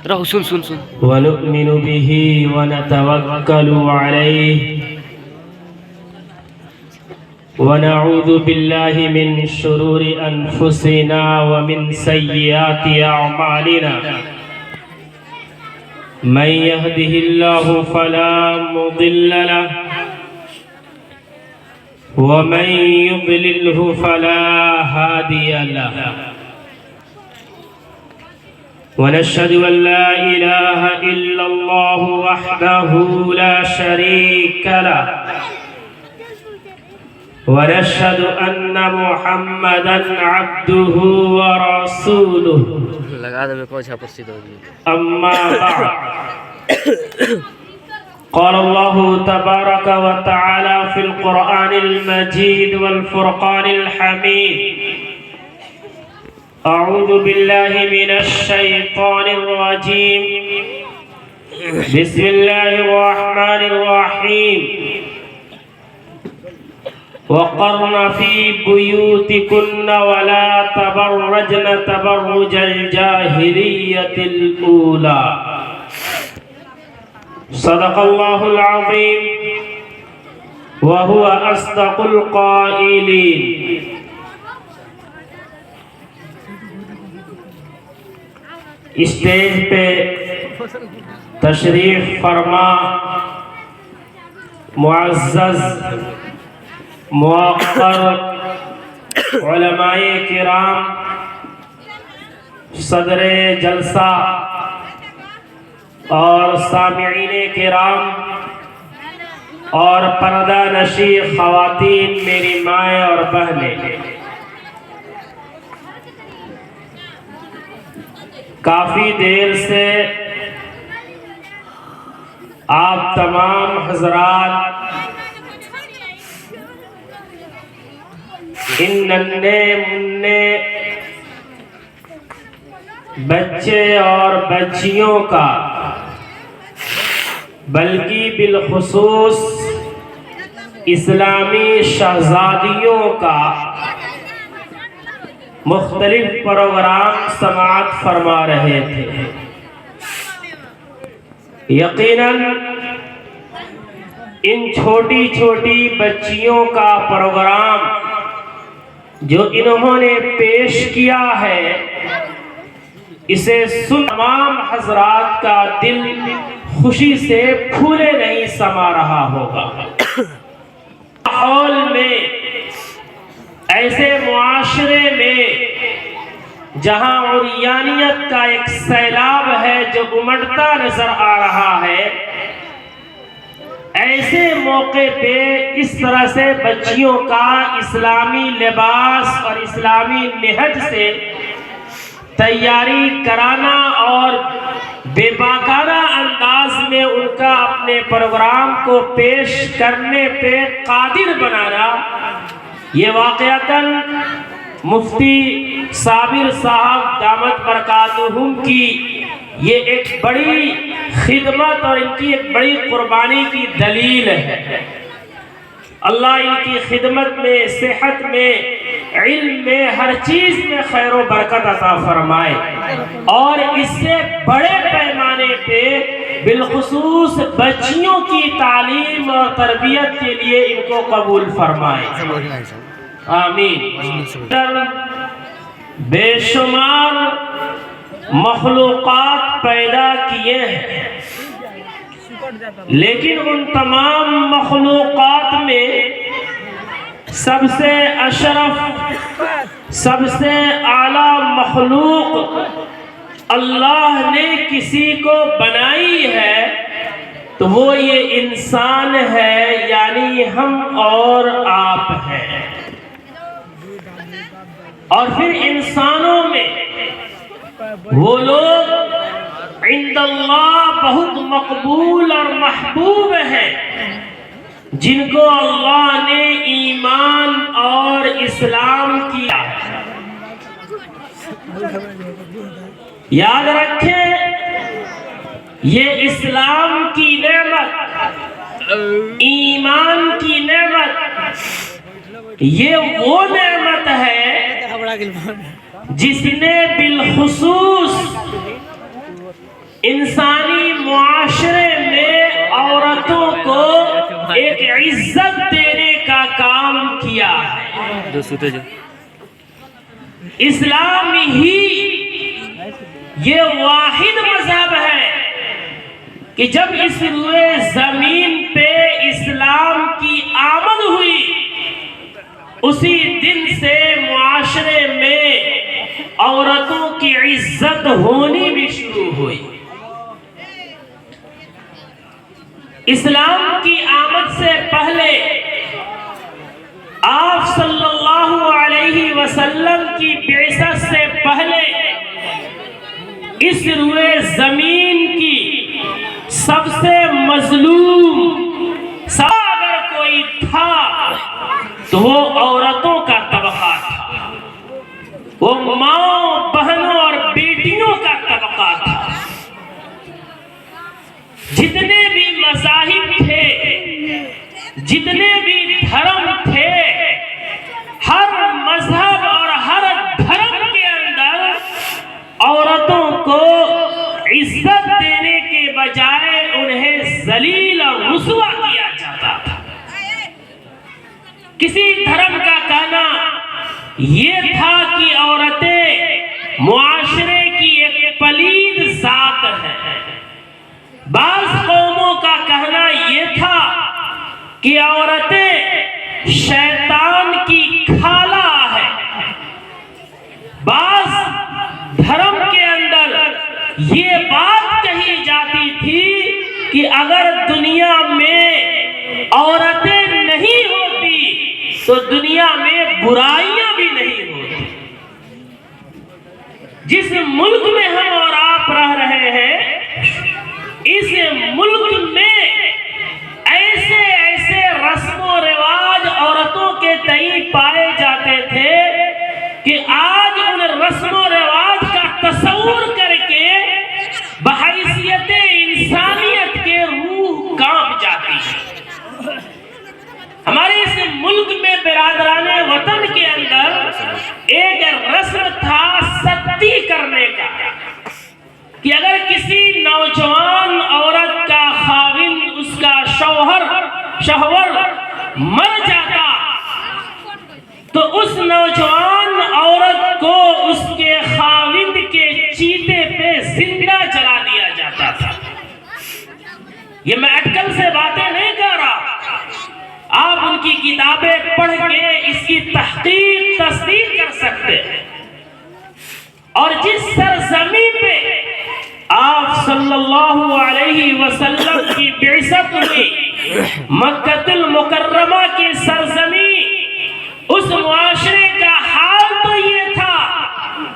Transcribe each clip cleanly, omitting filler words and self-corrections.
رہو سن سن سن ونؤمن به ونتوکل علیہ ونعوذ باللہ من شرور انفسنا ومن سیئات اعمالنا من يهده الله فلا مضل له ومن يضلله فلا هادي له ونشهد أن لا إله إلا الله وحده لا شريك له ونشهد أن محمدا عبده ورسوله أما بعد قال الله تبارك وتعالى في القرآن المجيد والفرقان الحميد أعوذ بالله من الشيطان الرجيم بسم الله الرحمن الرحيم وقرن في بيوتكن ولا تبرجن تبرج الجاهلية الأولى صدق الله العظيم وهو أصدق القائلين اسٹیج پہ تشریف فرما معزز موقر علماء کرام، صدر جلسہ اور سامعین کرام اور پردہ نشین خواتین، میری مائیں اور بہنیں، کافی دیر سے آپ تمام حضرات ان ننھے منھے بچے اور بچیوں کا، بلکہ بالخصوص اسلامی شہزادیوں کا مختلف پروگرام سماعت فرما رہے تھے۔ یقیناً ان چھوٹی چھوٹی بچیوں کا پروگرام جو انہوں نے پیش کیا ہے، اسے سن تمام حضرات کا دل خوشی سے پھولے نہیں سما رہا ہوگا۔ ماحول میں، ایسے معاشرے میں جہاں عریانیت کا ایک سیلاب ہے جو امڑتا نظر آ رہا ہے، ایسے موقع پہ اس طرح سے بچیوں کا اسلامی لباس اور اسلامی نہج سے تیاری کرانا اور بے باکانہ انداز میں ان کا اپنے پروگرام کو پیش کرنے پہ قادر بنانا، یہ واقعتاً مفتی صابر صاحب دامت برکاتہم کی یہ ایک بڑی خدمت اور ان کی ایک بڑی قربانی کی دلیل ہے۔ اللہ ان کی خدمت میں، صحت میں، علم میں، ہر چیز میں خیر و برکت عطا فرمائے، اور اس سے بڑے پیمانے پہ بالخصوص بچیوں کی تعلیم اور تربیت کے لیے ان کو قبول فرمائے، آمین۔ بے شمار مخلوقات پیدا کیے ہیں، لیکن ان تمام مخلوقات میں سب سے اشرف، سب سے اعلیٰ مخلوق اللہ نے کسی کو بنائی ہے تو وہ یہ انسان ہے، یعنی ہم اور آپ ہیں۔ اور پھر انسانوں میں وہ لوگ عند اللہ بہت مقبول اور محبوب ہیں جن کو اللہ نے ایمان اور اسلام کیا ہے۔ یاد رکھیں، یہ اسلام کی نعمت، ایمان کی نعمت، یہ وہ نعمت ہے جس نے بالخصوص انسانی معاشرے میں عورتوں کو ایک عزت دینے کا کام کیا ہے۔ جو سوتے جو اسلام ہی یہ واحد مذہب ہے کہ جب اس روئے زمین پہ اسلام کی آمد ہوئی، اسی دن سے معاشرے میں عورتوں کی عزت ہونی بھی شروع ہوئی۔ اسلام کی آمد سے پہلے آپ صلی اللہ علیہ وسلم کی بعثت سے پہلے اس روئے زمین کی سب سے مظلوم اگر کوئی تھا تو وہ عورتوں کا طبقہ تھا، وہ ماں بہنوں اور بیٹیوں کا طبقہ تھا۔ جتنے بھی مذاہب تھے، جتنے بھی دھرم تھے، ہر مذہب اور ہر دھرم کے اندر عورتوں کو عزت دینے کے بجائے انہیں ذلیل اور رسوا کیا جاتا تھا۔ کسی دھرم کا کہنا یہ تھا کہ عورتیں معاشرے کی ایک پلید ذات ہے۔ بعض قوموں کا کہنا یہ تھا کہ عورتیں شیطان کی کھالا ہے۔ بعض دھرم کے اندر یہ بات کہی جاتی تھی کہ اگر دنیا میں عورتیں نہیں ہوتی تو دنیا میں برائیاں بھی نہیں ہوتی۔ جس ملک میں ہم اور آپ رہ رہے ہیں، اس ملک میں ایسے ایسے رسم و رواج عورتوں کے تئیں پائے جاتے تھے کہ آج ان رسم و رواج کا تصور کر کے بحیثیت انسانیت کے روح کانپ جاتی ہے۔ ہمارے اس ملک میں برادران وطن کے اندر ایک رسم تھا ستی کرنے کا، کہ اگر کسی نوجوان عورت کا خاوند، اس کا شوہر مر جاتا تو اس نوجوان عورت کو اس کے خاوند کے چیتے پہ زندہ جلا دیا جاتا تھا۔ یہ میں اٹکل سے باتیں نہیں کر رہا، آپ ان کی کتابیں پڑھ کے اس کی تحقیق تصدیق کر سکتے ہیں۔ اور جس سرزمین پہ آپ صلی اللہ علیہ وسلم کی بعثت ہوئی، مکہ المکرمہ کی سرزمین، اس معاشرے کا حال تو یہ تھا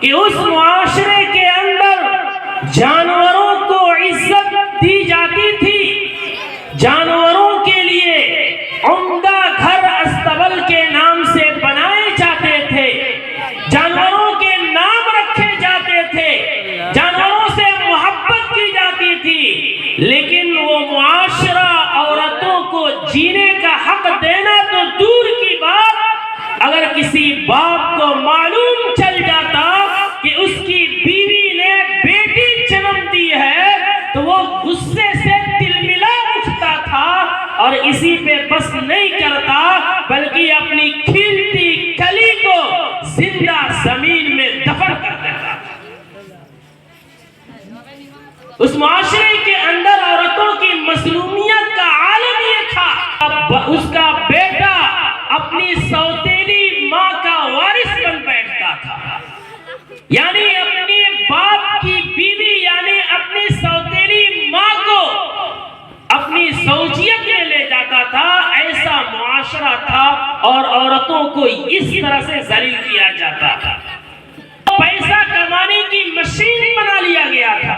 کہ اس معاشرے کے اندر جانوروں کو عزت دی جاتی تھی۔ جانوروں کے لیے عمدہ گھر استبل کے نام سے بنائے جاتے تھے، جانوروں کے نام رکھے جاتے تھے، جانوروں سے محبت کی جاتی تھی، لیکن وہ معاشرہ عورتوں کو جینے کا حق دینا تو دور کی بات، اگر کسی باپ کو معلوم چل جاتا کہ اس کی بیوی نے بیٹی جنم دی ہے تو وہ غصے سے تلملا اٹھتا تھا، اور اسی پہ بس نہیں کرتا بلکہ اپنی کھلتی کلی کو زندہ زمین میں دفن کر دیتا تھا۔ اس معاشرے کے اندر عورتوں کی مظلومیت کا عالم یہ تھا، اس کا بیٹا اپنی سوتیلی ماں کا وارث بن بیٹھتا تھا، یعنی اپنے باپ کی بیوی یعنی اپنی سوتیلی ماں کو اپنی زوجیت میں لے جاتا تھا۔ ایسا معاشرہ تھا اور عورتوں کو اس طرح سے ذلیل کیا جاتا تھا۔ پیسہ کمانے کی مشین بنا لیا گیا تھا۔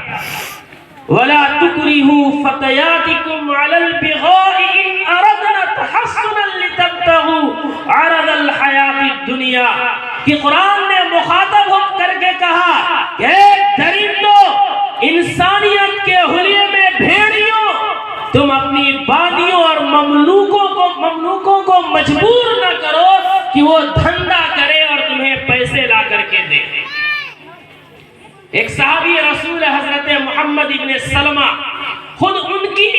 وَلَا تُكْرِهُوا فَتَيَاتِكُمْ عَلَى الْبِغَاءِ إِنْ أَرَدْنَا تَحَصُّنًا لِتَبْتَغُوا عَرَضَ الْحَيَاةِ الدُّنْيَا کہ قرآن نے مخاطب ہو کر کے کہا کہ درندوں، انسانیت کے حلیے میں بھیڑیوں، تم اپنی بادیوں اور مملوکوں کو مجبور نہ کرو کہ وہ دھندا کرے اور تمہیں پیسے لا کر کے دے۔ ایک صحابی رسول حضرت محمد ابن خود ان کی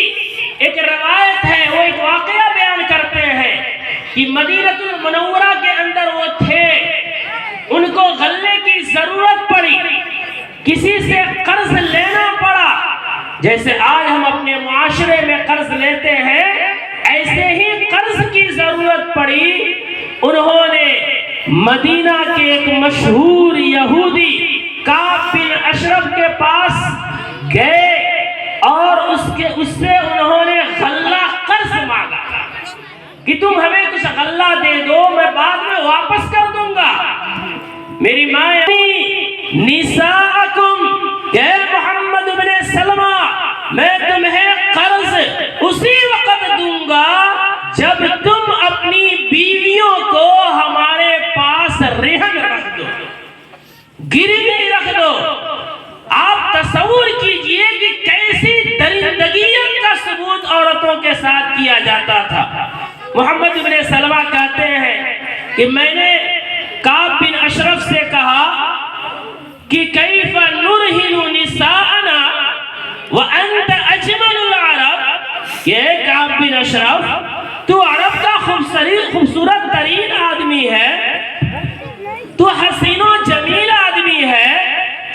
ایک روایت ہے، وہ ایک واقعہ بیان کرتے ہیں کہ مدینہ المنورہ کے اندر وہ تھے، ان کو غلے کی ضرورت پڑی، کسی سے قرض لینا پڑا، جیسے آج ہم اپنے معاشرے میں قرض لیتے ہیں ایسے ہی قرض کی ضرورت پڑی۔ انہوں نے مدینہ کے ایک مشہور یہودی کعب بن اشرف کے پاس گئے اور اس سے انہوں نے غلہ قرض مانگا کہ تم ہمیں کچھ غلہ دے دو، میں بعد میں واپس کر دوں گا۔ میری ماں نساءکم کہ محمد بن سلمہ میں تمہیں قرض اسی وقت دوں گا جب تم اپنی بیویوں کو ہمارے پاس رہن رکھ دو، گروی رکھ دو۔ آپ تصور کیجئے کہ کیسی درندگیت کا ثبوت عورتوں کے ساتھ کیا جاتا تھا۔ محمد بن سلمہ کہتے ہیں کہ میں نے کعب بن اشرف سے کہا کہ کیف نرہن نساءنا وانت اجمل العرب، کہ کعب بن اشرف تو عرب کا خوبصورت ترین آدمی ہے، تو حسین و جمیل آدمی ہے،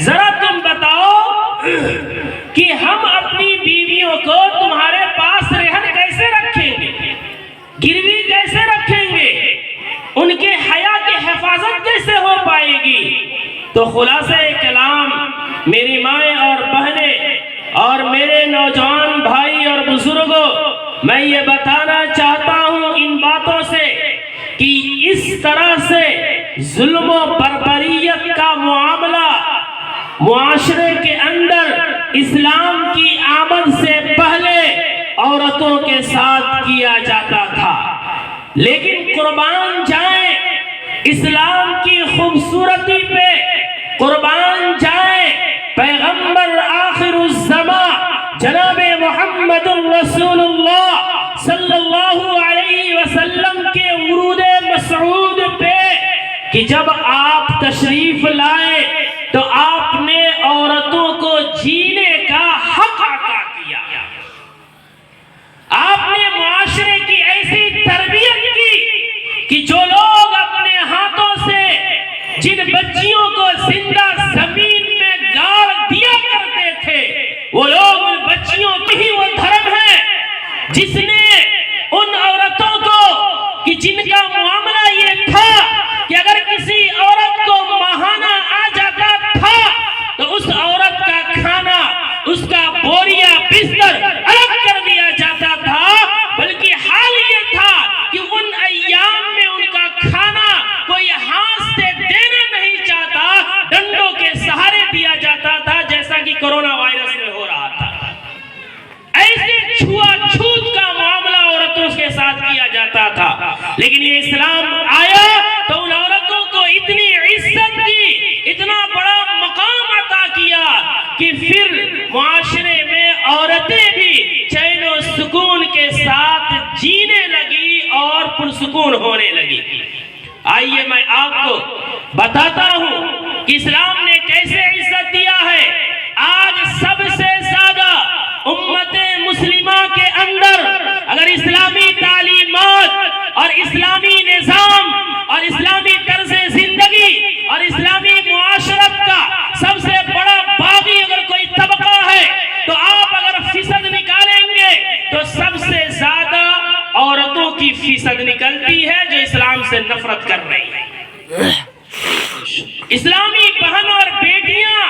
ذرا تم بتاؤ کہ ہم اپنی بیویوں کو تمہارے پاس رہن کیسے رکھیں گے، گروی کیسے رکھیں گے، ان کے حیا کی حفاظت کیسے ہو پائے گی؟ تو خلاصہ کلام میری مائیں اور بہنیں اور میرے نوجوان بھائی اور بزرگوں، میں یہ بتانا چاہتا ہوں ان باتوں سے کہ اس طرح سے ظلم و بربریت کا معاملہ معاشرے کے اندر اسلام کی آمد سے پہلے عورتوں کے ساتھ کیا جاتا تھا، لیکن قربان جائیں اسلام کی خوبصورتی پہ، قربان جائیں پیغمبر آخر الزمان جناب محمد رسول اللہ صلی اللہ علیہ وسلم کے ورود مسعود پہ کہ جب آپ تشریف لائے تو آپ نے عورتوں کو جینے کا حق عطا کیا، آپ نے معاشرے کی ایسی تربیت کی کہ جو لوگ اپنے ہاتھوں سے جن بچیوں کو زندہ زمین میں گاڑ دیا کرتے تھے، وہ لوگ ان بچیوں کی ہی وہ دھرم ہے جس نے ان عورتوں کو کہ جن کا معاملہ یہ تھا کہ اگر کسی عورت کو ماہانہ آ جاتا تھا تو اس عورت کا کھانا، اس کا بوریا بستر الگ کر دیا جاتا تھا، بلکہ حال یہ تھا کہ ان ایام میں ان کا کھانا کوئی ہاتھ سے دینا نہیں چاہتا، ڈنڈوں کے سہارے دیا جاتا تھا، جیسا کہ کرونا وائرس میں ہو رہا تھا۔ ایسے چھوا چھوت کا معاملہ عورتوں کے ساتھ کیا جاتا تھا، لیکن یہ اسلام آیا تو ان عورتوں کو اتنی عزت دی، اتنا بڑا مقام عطا کیا کہ پھر معاشرے میں عورتیں بھی چین و سکون کے ساتھ جینے لگی اور پرسکون ہونے لگی۔ آئیے میں آپ کو بتاتا ہوں کہ اسلام نے کیسے عزت دیا ہے۔ آج سب سے زیادہ امت مسلمہ کے اندر اگر اسلامی تعلیمات اور اسلامی نظام اور اسلامی طرز زندگی اور اسلامی معاشرت کا سب سے بڑا باغی اگر کوئی طبقہ ہے تو آپ اگر فیصد نکالیں گے تو سب سے زیادہ عورتوں کی فیصد نکلتی ہے جو اسلام سے نفرت کر رہی ہے۔ اسلامی بہن اور بیٹیاں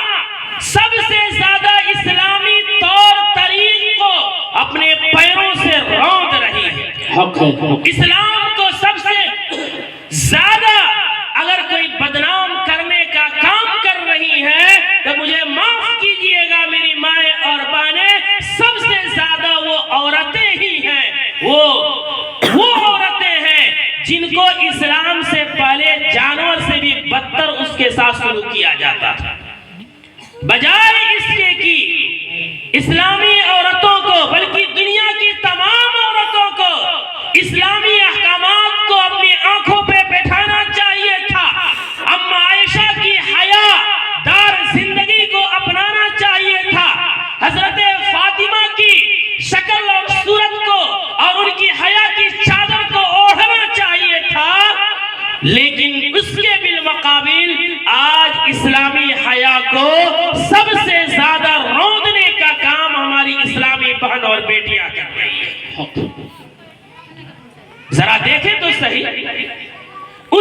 سب سے زیادہ اسلامی طور طریق کو اپنے پیروں سے روند رہی ہے۔ اسلام کو سب سے زیادہ اگر کوئی بدنام کرنے کا کام کر رہی ہے تو مجھے معاف کیجئے گا میری مائیں اور بہنیں، سب سے زیادہ وہ عورتیں ہی ہیں، وہ عورتیں ہیں جن کو اسلام سے پہلے جانور سے بھی بدتر اس کے ساتھ سلوک کیا جاتا تھا۔ بجائے اس کے کہ اسلامی عورتوں کو بلکہ دنیا کی تمام عورتوں کو اسلامی احکامات کو اپنی آنکھوں پہ بٹھانا چاہیے تھا، اما عائشہ کی حیا دار زندگی کو اپنانا چاہیے تھا، حضرت فاطمہ کی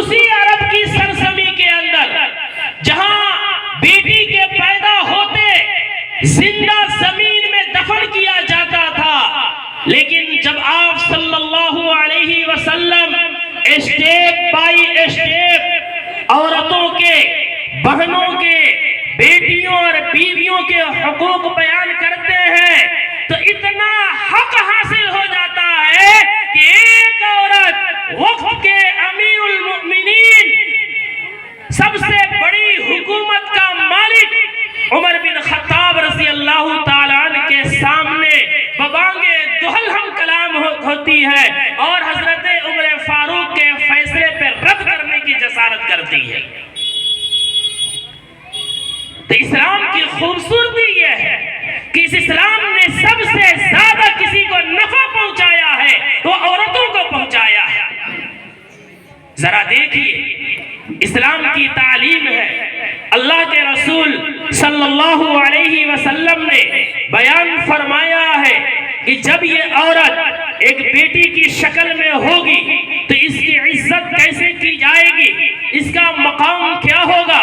اسی عرب کی سرزمین کے اندر جہاں بیٹی کے پیدا ہوتے زندہ زمین میں دفن کیا جاتا تھا، لیکن جب آپ صلی اللہ علیہ وسلم اسٹیپ بائی اسٹیپ عورتوں کے، بہنوں کے، بیٹیوں اور بیویوں کے حقوق بیان کرتے ہیں تو اتنا حق حاصل ہو جاتا ہے کہ ایک عورت وقت کے امیر المؤمنین، سب سے بڑی حکومت کا مالک عمر بن خطاب رضی اللہ تعالیٰ عنہ کے سامنے ببانگے دہل ہم کلام ہوتی ہے اور حضرت عمر فاروق کے فیصلے پہ رد کرنے کی جسارت کرتی ہے۔ تو اسلام کی خوبصورتی یہ ہے کہ اس اسلام نے سب سے زیادہ کسی کو نفع پہنچایا ہے وہ عورتوں کو پہنچایا ہے۔ ذرا دیکھیے اسلام کی تعلیم ہے، اللہ کے رسول صلی اللہ علیہ وسلم نے بیان فرمایا ہے کہ جب یہ عورت ایک بیٹی کی شکل میں ہوگی تو اس کی عزت کیسے کی جائے گی، اس کا مقام کیا ہوگا،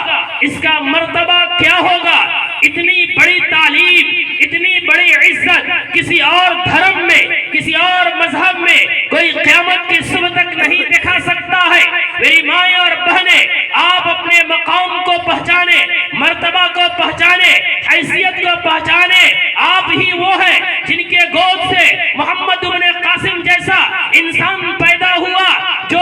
اس کا مرتبہ کیا ہوگا۔ اتنی بڑی تعلیم، اتنی بڑی عزت کسی اور دھرم میں، کسی اور مذہب میں کوئی قیامت کی صبح تک نہیں دکھا سکتا ہے۔ میری مائیں اور بہنیں، آپ اپنے مقام کو پہچانے، مرتبہ کو پہچانے، حیثیت کو پہچانے۔ آپ ہی وہ ہیں جن کے گود سے محمد بن قاسم جیسا انسان پیدا ہوا جو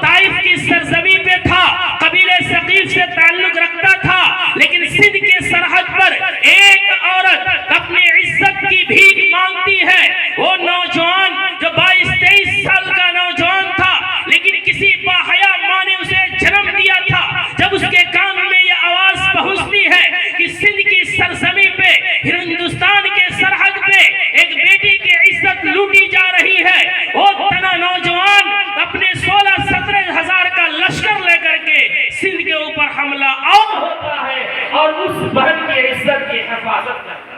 طائف کی سرزمین پہ تھا، قبیلہ ثقیف سے تعلق رکھتا تھا، لیکن سندھ کے سرحد پر ایک عورت اپنی عزت کی بھیک مانگتی ہے۔ وہ نوجوان جو 22-23 سال کا نوجوان تھا، لیکن کسی باحیا ماں نے اسے جنم دیا تھا۔ جب اس کے کان میں یہ آواز پہنچتی ہے کہ سندھ کی سرزمین پہ، ہندوستان کے سرحد پہ ایک بیٹی کی عزت لوٹی جا رہی ہے، وہ تنا نوجوان اپنے 16-17 ہزار کا لشکر لے کر کے سندھ کے اوپر حملہ آور ہوتا ہے اور اس بہن کی عزت کی حفاظت کرتا ہے۔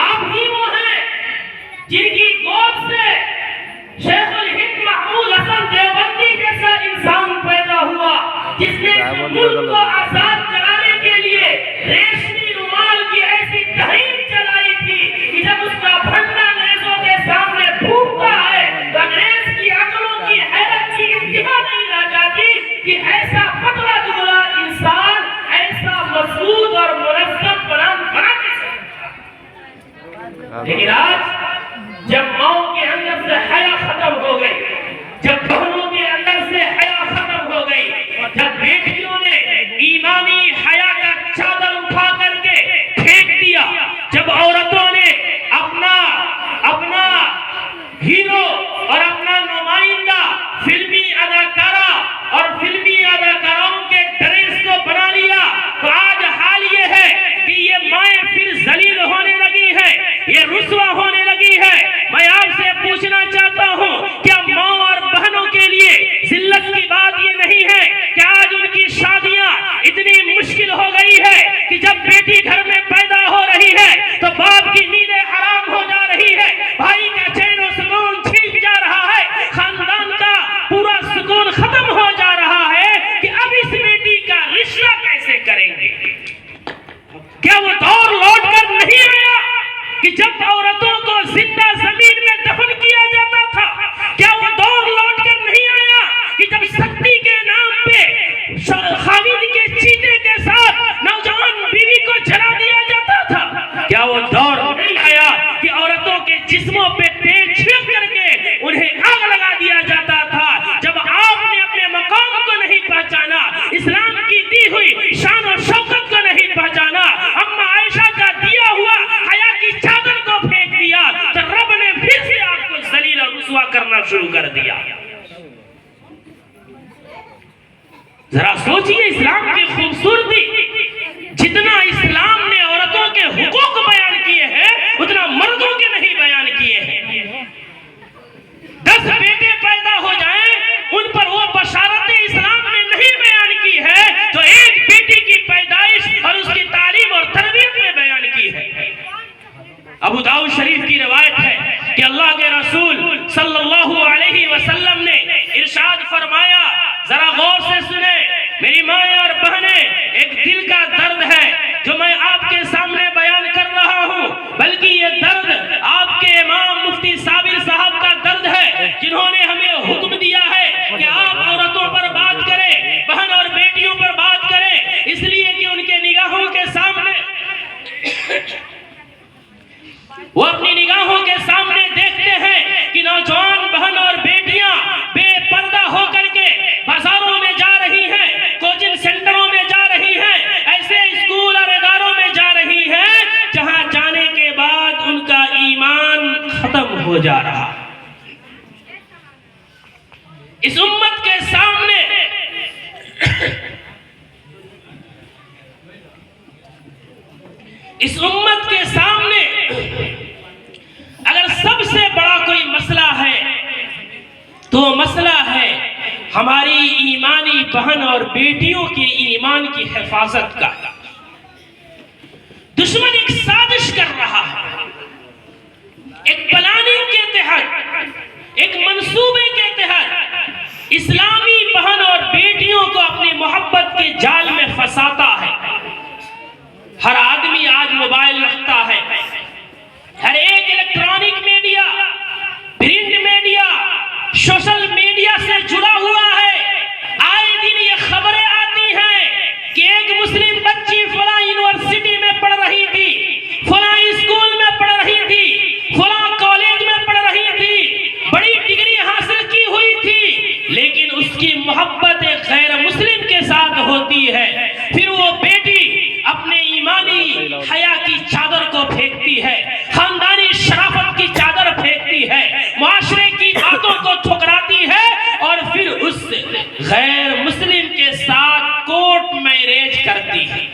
آپ ہی وہ ہیں جن کی گود سے شیخ الہند محمود حسن دیوبندی جیسا انسان پیدا ہوا، جس نے ملک کو آزاد کرانے کے لیے ریشمی رومال کی ایسی تحریک چلائی تھی کہ جب اس کا بھنڈا انگریزوں کے سامنے پھونکتا ہے تو انگریز کی عقلوں کی حیرت کی انتہا نہیں رہ جاتی کہ ایسا پتلا دبلا انسان ایسا مضبوط اور منظم بنا کے سکتا۔ لیکن آج جب ماؤں کے اندر سے حیا ختم ہو گئی، جب بہنوں کے اندر سے حیا ختم ہو گئی، جب بیٹیوں نے ایمانی حیا کا چادر اٹھا کر کے پھینک دیا، جب عورتوں نے اپنا ہیرو اور اپنا نمائندہ فلمی اداکارہ اور فلمی اداکاروں کے ڈریس کو بنا لیا، تو آج حال یہ ہے کہ یہ مائیں پھر ذلیل ہونے لگی ہے، یہ رسوا ہونے لگی ہے۔ میں آپ سے پوچھنا چاہتا ہوں کیا ماں اور بہنوں کے لیے ذلت کی بات یہ نہیں ہے کہ آج ان کی شادیاں اتنی مشکل ہو گئی ہے کہ جب بیٹی گھر میں پیدا ہو رہی ہے تو باپ کی نیندیں حرام ہو جا رہی ہے، بھائی کا چین و سکون چھین جا رہا ہے، خاندان کا پورا سکون ختم ہو جا رہا ہے کہ اب اس بیٹی کا رشتہ کیسے کریں گے۔ کیا وہ دور لوٹ کر نہیں آیا کہ جب عورتوں کو زندہ زمین میں دفن کیا جاتا تھا؟ کیا وہ دور لوٹ کر نہیں آیا کہ جب سختی کے نام پہ خالد کے چیتے کے ساتھ نوجوان بیوی کو جلا دیا جاتا تھا؟ کیا وہ دور نہیں آیا کہ عورتوں کے جسموں پہ تیل چھڑک کر کے انہیں آگ لگا دیا جاتا تھا؟ جب آپ نے اپنے مقام کو نہیں پہچانا، اسلام کی دی ہوئی شان و شوکت کو نہیں پہچانا، اما عائشہ کا دیا ہوا حیا کی چادر کو پھینک دیا، تو رب نے پھر سے آپ کو ذلیل اور رسوا کرنا شروع کر دیا۔ ذرا سوچئے اسلام کی خوبصورتی، جتنا اسلام نے عورتوں کے حقوق بیان کیے ہیں اتنا مردوں کے نہیں بیان کیے ہیں۔ 10 بیٹے پیدا ہو جائیں ان پر وہ بشارت اسلام نے نہیں بیان کی ہے جو ایک بیٹی کی پیدائش اور اس کی تعلیم اور تربیت میں بیان کی ہے۔ ابو داؤد شریف کی روایت ہے کہ اللہ کے رسول صلی اللہ علیہ وسلم نے ارشاد فرمایا ہو جا رہا. اس امت کے سامنے اگر سب سے بڑا کوئی مسئلہ ہے تو مسئلہ ہے ہماری ایمانی بہن اور بیٹیوں کی ایمان کی حفاظت کا. دشمن ایک سازش کر رہا ہے، ایک پلاننگ کے تحت، ایک منصوبے کے تحت اسلامی بہن اور بیٹیوں کو اپنی محبت کے جال میں پھنساتا ہے. ہر آدمی آج موبائل رکھتا ہے، ہر ایک electronic media, print media, social media سے جڑا ہوا ہے. آئے دن یہ خبریں آتی ہیں کہ ایک مسلم بچی فلاں یونیورسٹی میں پڑھ رہی تھی، فلاں اسکول میں پڑھ رہی تھی، فلاں کالج میں پڑھ رہی تھی، بڑی ڈگری حاصل کی ہوئی تھی، لیکن اس کی محبت ایک غیر مسلم کے ساتھ ہوتی ہے. پھر وہ بیٹی اپنے ایمانی حیا کی چادر کو پھینکتی ہے، خاندانی شرافت کی چادر پھینکتی ہے، معاشرے کی باتوں کو ٹھکراتی ہے، اور پھر اس غیر مسلم کے ساتھ کورٹ میرج کرتی ہے.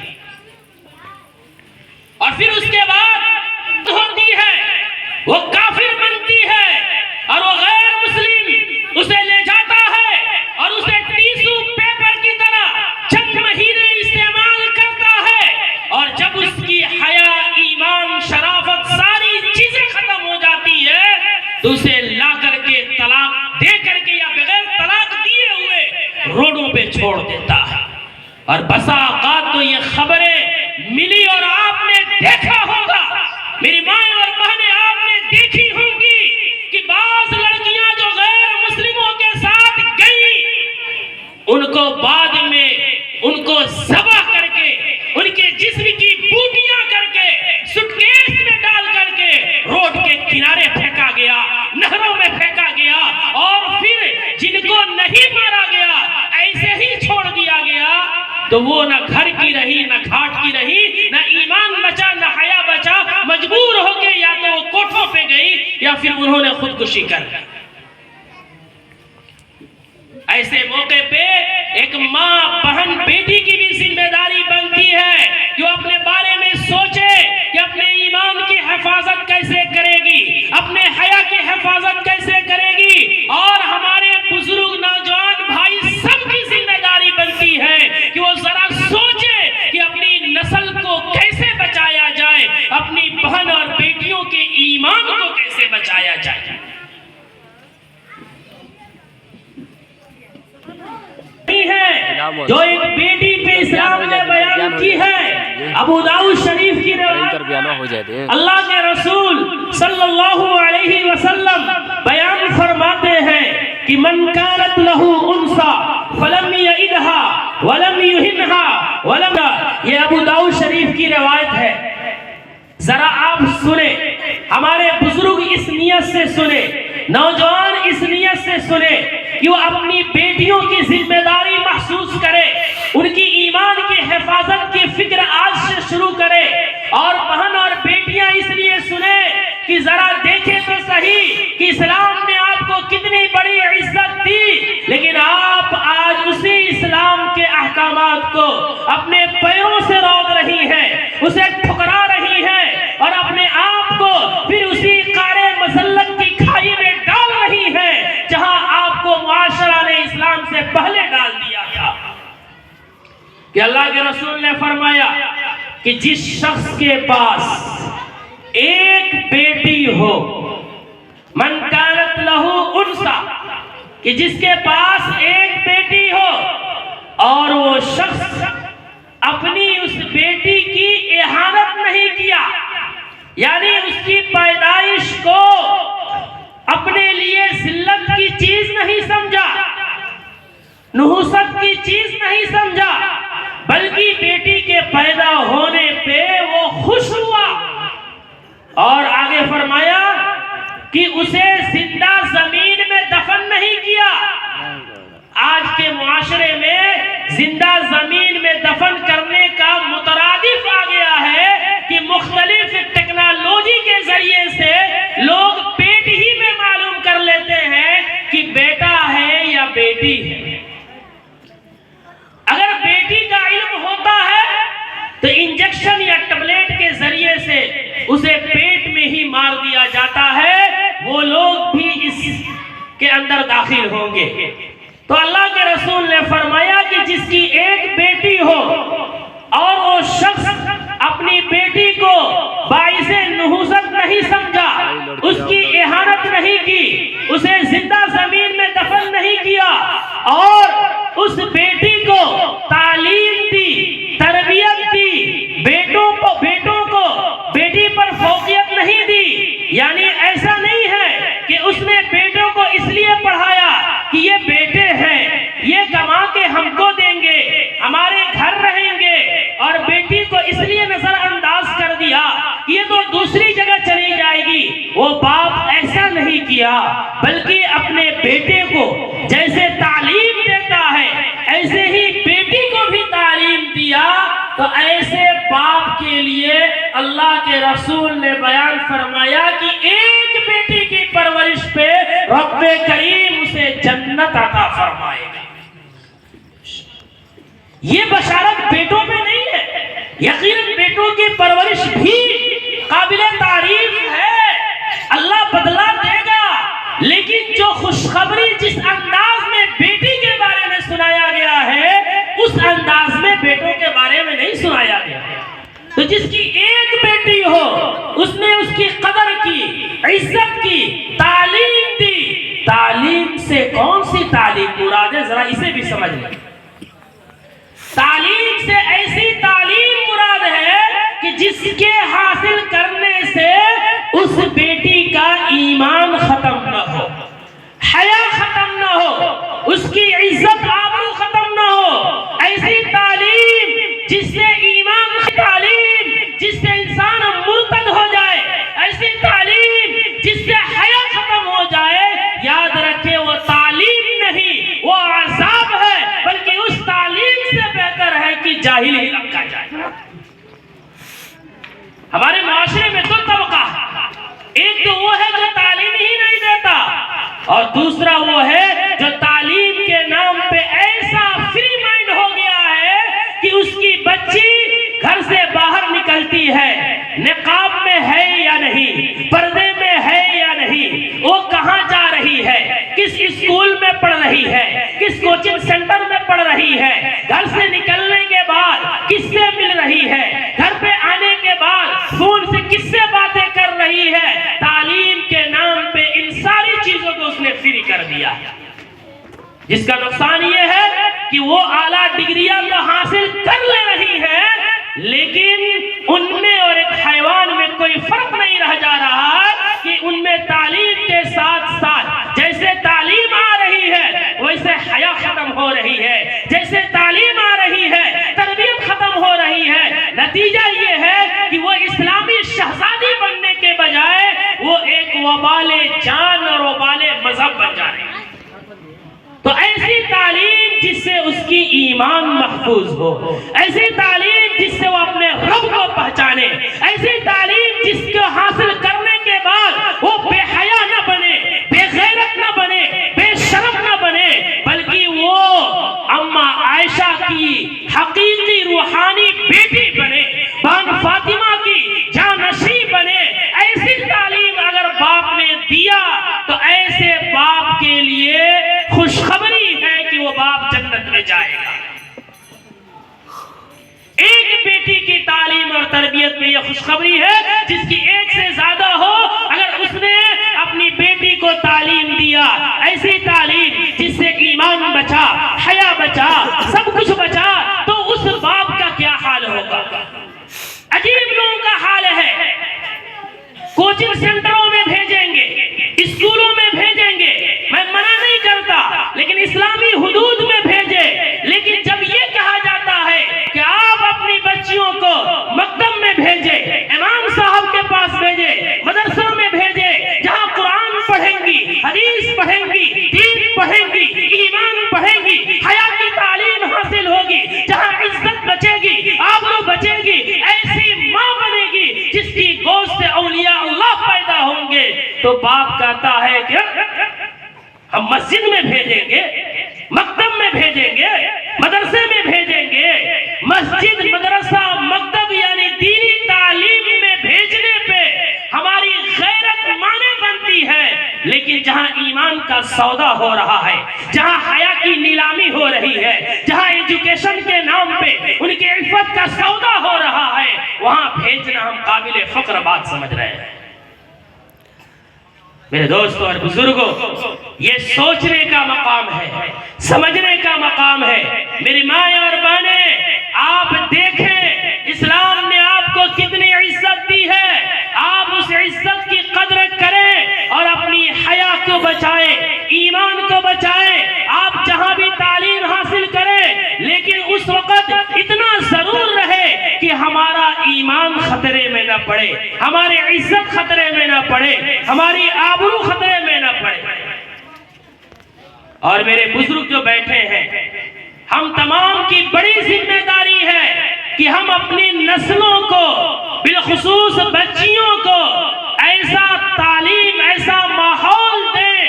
اور پھر اس کے بعد ہوتی ہے، وہ کافر بنتی ہے، اور وہ غیر مسلم اسے لے جاتا ہے اور اسے ٹیشو پیپر کی طرح چند مہینے استعمال کرتا ہے. اور جب اس کی حیا، ایمان، شرافت، ساری چیزیں ختم ہو جاتی ہے تو اسے لا کر کے طلاق دے کر کے یا بغیر طلاق دیے ہوئے روڈوں پہ چھوڑ دیتا ہے. اور بسا اوقات تو یہ خبریں ملی اور آپ نے دیکھا ہوگا، میری مائیں اور بہنیں آپ نے دیکھی ہوں گی کہ بعض لڑکیاں جو غیر مسلموں کے ساتھ گئیں، ان کو بعد میں ان کو ذبح کر کے، ان کے جسم کی بوٹیاں کر کے، سٹکیس میں ڈال کر کے روڈ کے کنارے پھینکا گیا، نہروں میں پھینکا گیا، اور پھر جن کو نہیں مارا گیا ایسے ہی چھوڑ دیا گیا. تو وہ نہ گھر کی رہی، نہ گھاٹ کی رہی، نہ ایمان بچا، نہ حیا بچا. مجبور ہو کے یا تو وہ کوٹھوں پہ گئی یا پھر انہوں نے خودکشی کر لی. ایسے موقع پہ ایک ماں، بہن، بیٹی کی بھی ذمہ داری بنتی ہے کہ وہ اپنے بارے میں سوچے کہ اپنے ایمان کی حفاظت کیسے کرے گی، اپنے حیا کی حفاظت کیسے کرے گی. اور ہمارے بزرگ نوجوان بھائی سب کی ذمہ داری بنتی ہے کہ وہ ذرا سوچے کہ اپنی نسل کو کیسے بچایا جائے، اپنی بہن اور بیٹیوں کے ایمان کو کیسے بچایا جائے. ہے جو ایک بیٹی پہ اسلام نے بیان کی ہے. ابو داؤد شریف کی روایت، اللہ کے رسول صلی اللہ علیہ وسلم بیان فرماتے ہیں کہ من کانت لہ انثی فلم یعدھا ولم یہنھا ولم، یہ ابو داؤد شریف کی روایت ہے. ذرا آپ سنیں، ہمارے بزرگ اس نیت سے سنیں، نوجوان اس نیت سے سنیں کہ وہ اپنی بیٹیوں کی ذمہ داری محسوس کرے، ان کی ایمان کی حفاظت کی فکر آج سے شروع کرے. اور بہن اور بیٹیاں اس لیے سنیں کہ ذرا دیکھیں تو صحیح کہ اسلام نے آپ کو کتنی بڑی عزت دی، لیکن آپ آج اسی اسلام کے احکامات کو اپنے پیروں سے روک رہی ہیں، اسے ٹھکرا رہی ہیں، اور اپنے آپ کو پھر اسی قارے مسلط کی کھائی میں ڈال رہی ہیں جہاں آپ کو معاشرہ نے اسلام سے پہلے ڈال دیا تھا. کہ اللہ کے رسول نے فرمایا کہ جس شخص کے پاس ایک بیٹی ہو، من کانت لہ انثی، کہ جس کے پاس ایک بیٹی ہو اور وہ شخص اپنی اس بیٹی کی اہانت نہیں کیا، یعنی اس کی پیدائش کو اپنے لیے ذلت کی چیز نہیں سمجھا، نحوست کی چیز نہیں سمجھا، بلکہ بیٹی کے پیدا ہونے پہ وہ خوش ہوا. اور آگے فرمایا کہ اسے زندہ زمین میں دفن نہیں کیا. آج کے معاشرے میں زندہ زمین میں دفن کرنے کا مترادف آ گیا ہے کہ مختلف ٹیکنالوجی کے ذریعے سے لوگ پیٹ ہی بیٹی ہے. اگر بیٹی کا علم ہوتا ہے تو انجیکشن یا ٹیبلٹ کے ذریعے سے اسے پیٹ میں ہی مار دیا جاتا ہے، وہ لوگ بھی اس کے اندر داخل ہوں گے. تو اللہ کے رسول نے فرمایا کہ جس کی ایک بیٹی ہو اور وہ شخص اپنی بیٹی کو باعث نحوست نہیں سمجھا، اس کی اہانت نہیں کی، اسے زندہ زمین میں دفن نہیں کیا، اور اس بیٹی کو تعلیم دی، تربیت دی، بیٹوں کو بیٹی پر فوقیت نہیں دی. یعنی ایسا نہیں ہے کہ اس نے بیٹوں کو اس لیے پڑھایا کہ یہ بیٹے ہیں، یہ کما کے ہم کو دیں گے، ہمارے گھر رہیں گے، اور بیٹی کو اس لیے نظر انداز کر دیا کہ یہ تو دوسری جگہ چلی جائے گی. وہ باپ ایسا نہیں کیا، بلکہ اپنے بیٹے کو جیسے تعلیم دیتا ہے ایسے ہی بیٹی کو بھی تعلیم دیا. تو ایسے باپ کے لیے اللہ کے رسول نے بیان فرمایا کہ ایک بیٹی کی پرورش پہ رب کریم اسے جنت عطا فرمائے گا. یہ بشارت بیٹوں میں نہیں ہے، یقیناً بیٹوں کی پرورش بھی قابل تعریف ہے، اللہ بدلہ دے گا، لیکن جو خوشخبری جس انداز میں بیٹی کے بارے میں سنایا گیا ہے اس انداز میں بیٹوں کے بارے میں نہیں سنایا گیا. تو جس کی ایک بیٹی ہو اس نے اس کی قدر کی، عزت کی، تعلیم دی. تعلیم سے کون سی تعلیم مراد ہے؟ ذرا اسے بھی سمجھ لیں. تعلیم سے ایسی تعلیم مراد ہے کہ جس کے حاصل کرنے سے اس بیٹی کا ایمان ختم نہ ہو، حیا ختم نہ ہو، اس کی عزت آبرو ختم نہ ہو. ایسی تعلیم جس سے ایمان کی تعلیم جس سے انسان مرتد ہو جائے، ایسی تعلیم جس سے حیا ختم ہو جائے، یاد رکھے وہ تعلیم نہیں، وہ عذاب ہے، بلکہ اس تعلیم سے بہتر ہے کہ جاہل ہی رکھا جائے. ہمارے معاشرے میں دو طبقہ ہے، ایک تو وہ ہے جو تعلیم ہی نہیں دیتا، اور دوسرا وہ ہے جو تعلیم کے نام پہ ایسا فری مائنڈ ہو گیا ہے کہ اس کی بچی گھر سے باہر نکلتی ہے، نقاب میں ہے یا نہیں، پردے میں ہے یا نہیں، وہ کہاں جا رہی ہے، کس اسکول میں پڑھ رہی ہے، کس کوچنگ سینٹر میں پڑھ رہی ہے، گھر سے نکلنے کے بعد کس سے مل رہی ہے، گھر پہ آنے کے بعد فون سے کس سے باتیں کر رہی ہے. تعلیم کے نام پہ ان ساری چیزوں کو اس نے فری کر دیا، جس کا نقصان یہ ہے کہ وہ اعلیٰ ڈگریاں تو حاصل کر لے رہی ہے، لیکن ان میں اور ایک حیوان میں کوئی فرق نہیں رہ جا رہا کہ ان میں تعلیم کے ساتھ ساتھ جیسے تعلیم آ رہی ہے ویسے حیا ختم ہو رہی ہے، جیسے تعلیم آ رہی ہے تربیت ختم ہو رہی ہے. نتیجہ یہ ہے کہ وہ اسلامی شہزادی بننے کے بجائے وہ ایک وبال جان اور وبال مذہب بن جا رہی ہے. تو ایسی تعلیم جس سے اس کی ایمان محفوظ ہو، ایسی تعلیم جس سے وہ اپنے رب کو پہچانے، ایسی تعلیم جس کو حاصل کرنے کے بعد وہ بے حیا نہ بنے، بے غیرت نہ بنے، بے شرف نہ بنے، بلکہ وہ اما عائشہ کی حقیقی روحانی بیٹی بنے، بان فاطمہ کی جانشین بنے. ایسی تعلیم اگر باپ نے دیا تو ایسے باپ کے لیے خوشخبری ہے کہ وہ باپ جنت میں جائے گا. ایک بیٹی کی تعلیم اور تربیت میں یہ خوشخبری ہے، جس کی ایک سے زیادہ ہو، اگر اس نے اپنی بیٹی کو تعلیم دیا، ایسی تعلیم جس سے ایمان بچا، حیا بچا، سب کچھ بچا، تو اس باپ کا کیا حال ہوگا. عجیب لوگوں کا حال ہے، کوچنگ سینٹروں میں بھیجیں گے، اسکولوں میں بھیجیں گے، میں منع نہیں کرتا، لیکن اسلامی حدود میں بھیجے. لیکن جب یہ کہا جاتا ہے کہ آپ اپنی بچیوں کو مکتب میں بھیجے، امام صاحب کے پاس بھیجے، مدرسوں میں بھیجے، جہاں قرآن پڑھیں گی، حدیث پڑھیں گی، دین پڑھیں گی، ایمان پڑھیں گی، حیا کی تعلیم حاصل ہوگی، جہاں عزت بچے گی، آبرو بچے گی، ایسی ماں بنے گی جس کی گود سے اولیاء اللہ پیدا ہوں گے. تو باپ کہتا ہے کہ ہم مسجد میں بھیجیں گے، مکتب میں بھیجیں گے، مدرسے میں بھیجیں گے، مسجد، مدرسہ، مکتب یعنی دینی تعلیم میں بھیجنے پہ ہماری غیرت مانے بنتی ہے، لیکن جہاں ایمان کا سودا ہو رہا ہے، جہاں حیا کی نیلامی ہو رہی ہے، جہاں ایجوکیشن کے نام پہ ان کی عفت کا سودا ہو رہا ہے، وہاں بھیجنا ہم قابل فخر بات سمجھ رہے ہیں۔ میرے دوستوں اور بزرگوں، یہ سوچنے کا مقام ہے، سمجھنے کا مقام ہے۔ میری مائیں اور بہنیں، آپ دیکھیں اسلام نے آپ کو کتنی عزت دی ہے، آپ اس عزت کی قدر کریں اور اپنی حیا کو بچائیں، ایمان کو بچائیں۔ آپ جہاں بھی تعلیم حاصل کریں، لیکن اس وقت اتنا ضرور رہے کہ ہمارا ایمان خطرے میں نہ پڑے، ہماری عزت خطرے میں نہ پڑے، ہماری آبرو خطرے میں نہ پڑے۔ اور میرے بزرگ جو بیٹھے ہیں، ہم تمام کی بڑی ذمہ داری ہے کہ ہم اپنی نسلوں کو، بالخصوص بچیوں کو ایسا تعلیم، ایسا ماحول دیں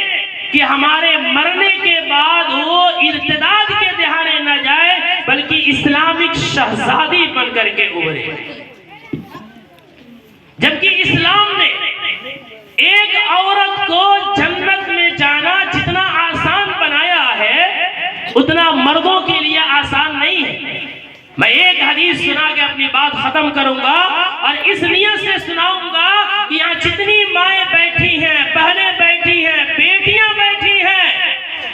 کہ ہمارے مرنے کے بعد وہ ارتداد کے دہانے نہ جائے، بلکہ اسلامک شہزادی بن کر کے ابھرے۔ جبکہ اسلام نے ایک عورت کو جنت میں جانا جتنا آسان بنایا ہے، اتنا مردوں کے لیے آسان نہیں ہے۔ میں ایک حدیث سنا کے اپنی بات ختم کروں گا، اور اس نیت سے سناؤں گا کہ یہاں جتنی مائیں بیٹھی ہیں، بہنیں بیٹھی ہیں، بیٹیاں بیٹھی ہیں،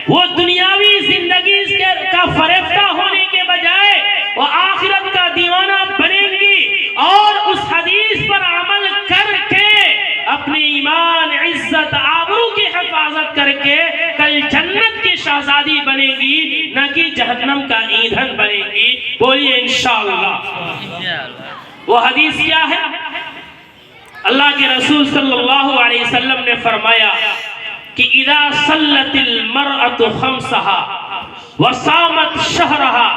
وہ دنیاوی زندگی کا فریفتہ ہونے کے بجائے وہ آخرت کا دیوانہ بنیں گی، اور اس حدیث پر عمل کر کے اپنی ایمان، عزت، آبرو کی حفاظت کر کے کل جنت کی شہزادی بنے گی، نہ کہ جہنم کا ایندھن بنے گی۔ بولیے انشاءاللہ۔ وہ حدیث کیا ہے؟ اللہ کے رسول صلی اللہ علیہ وسلم نے فرمایا کہ اذا صلت المرأة خمسها وصامت شهرها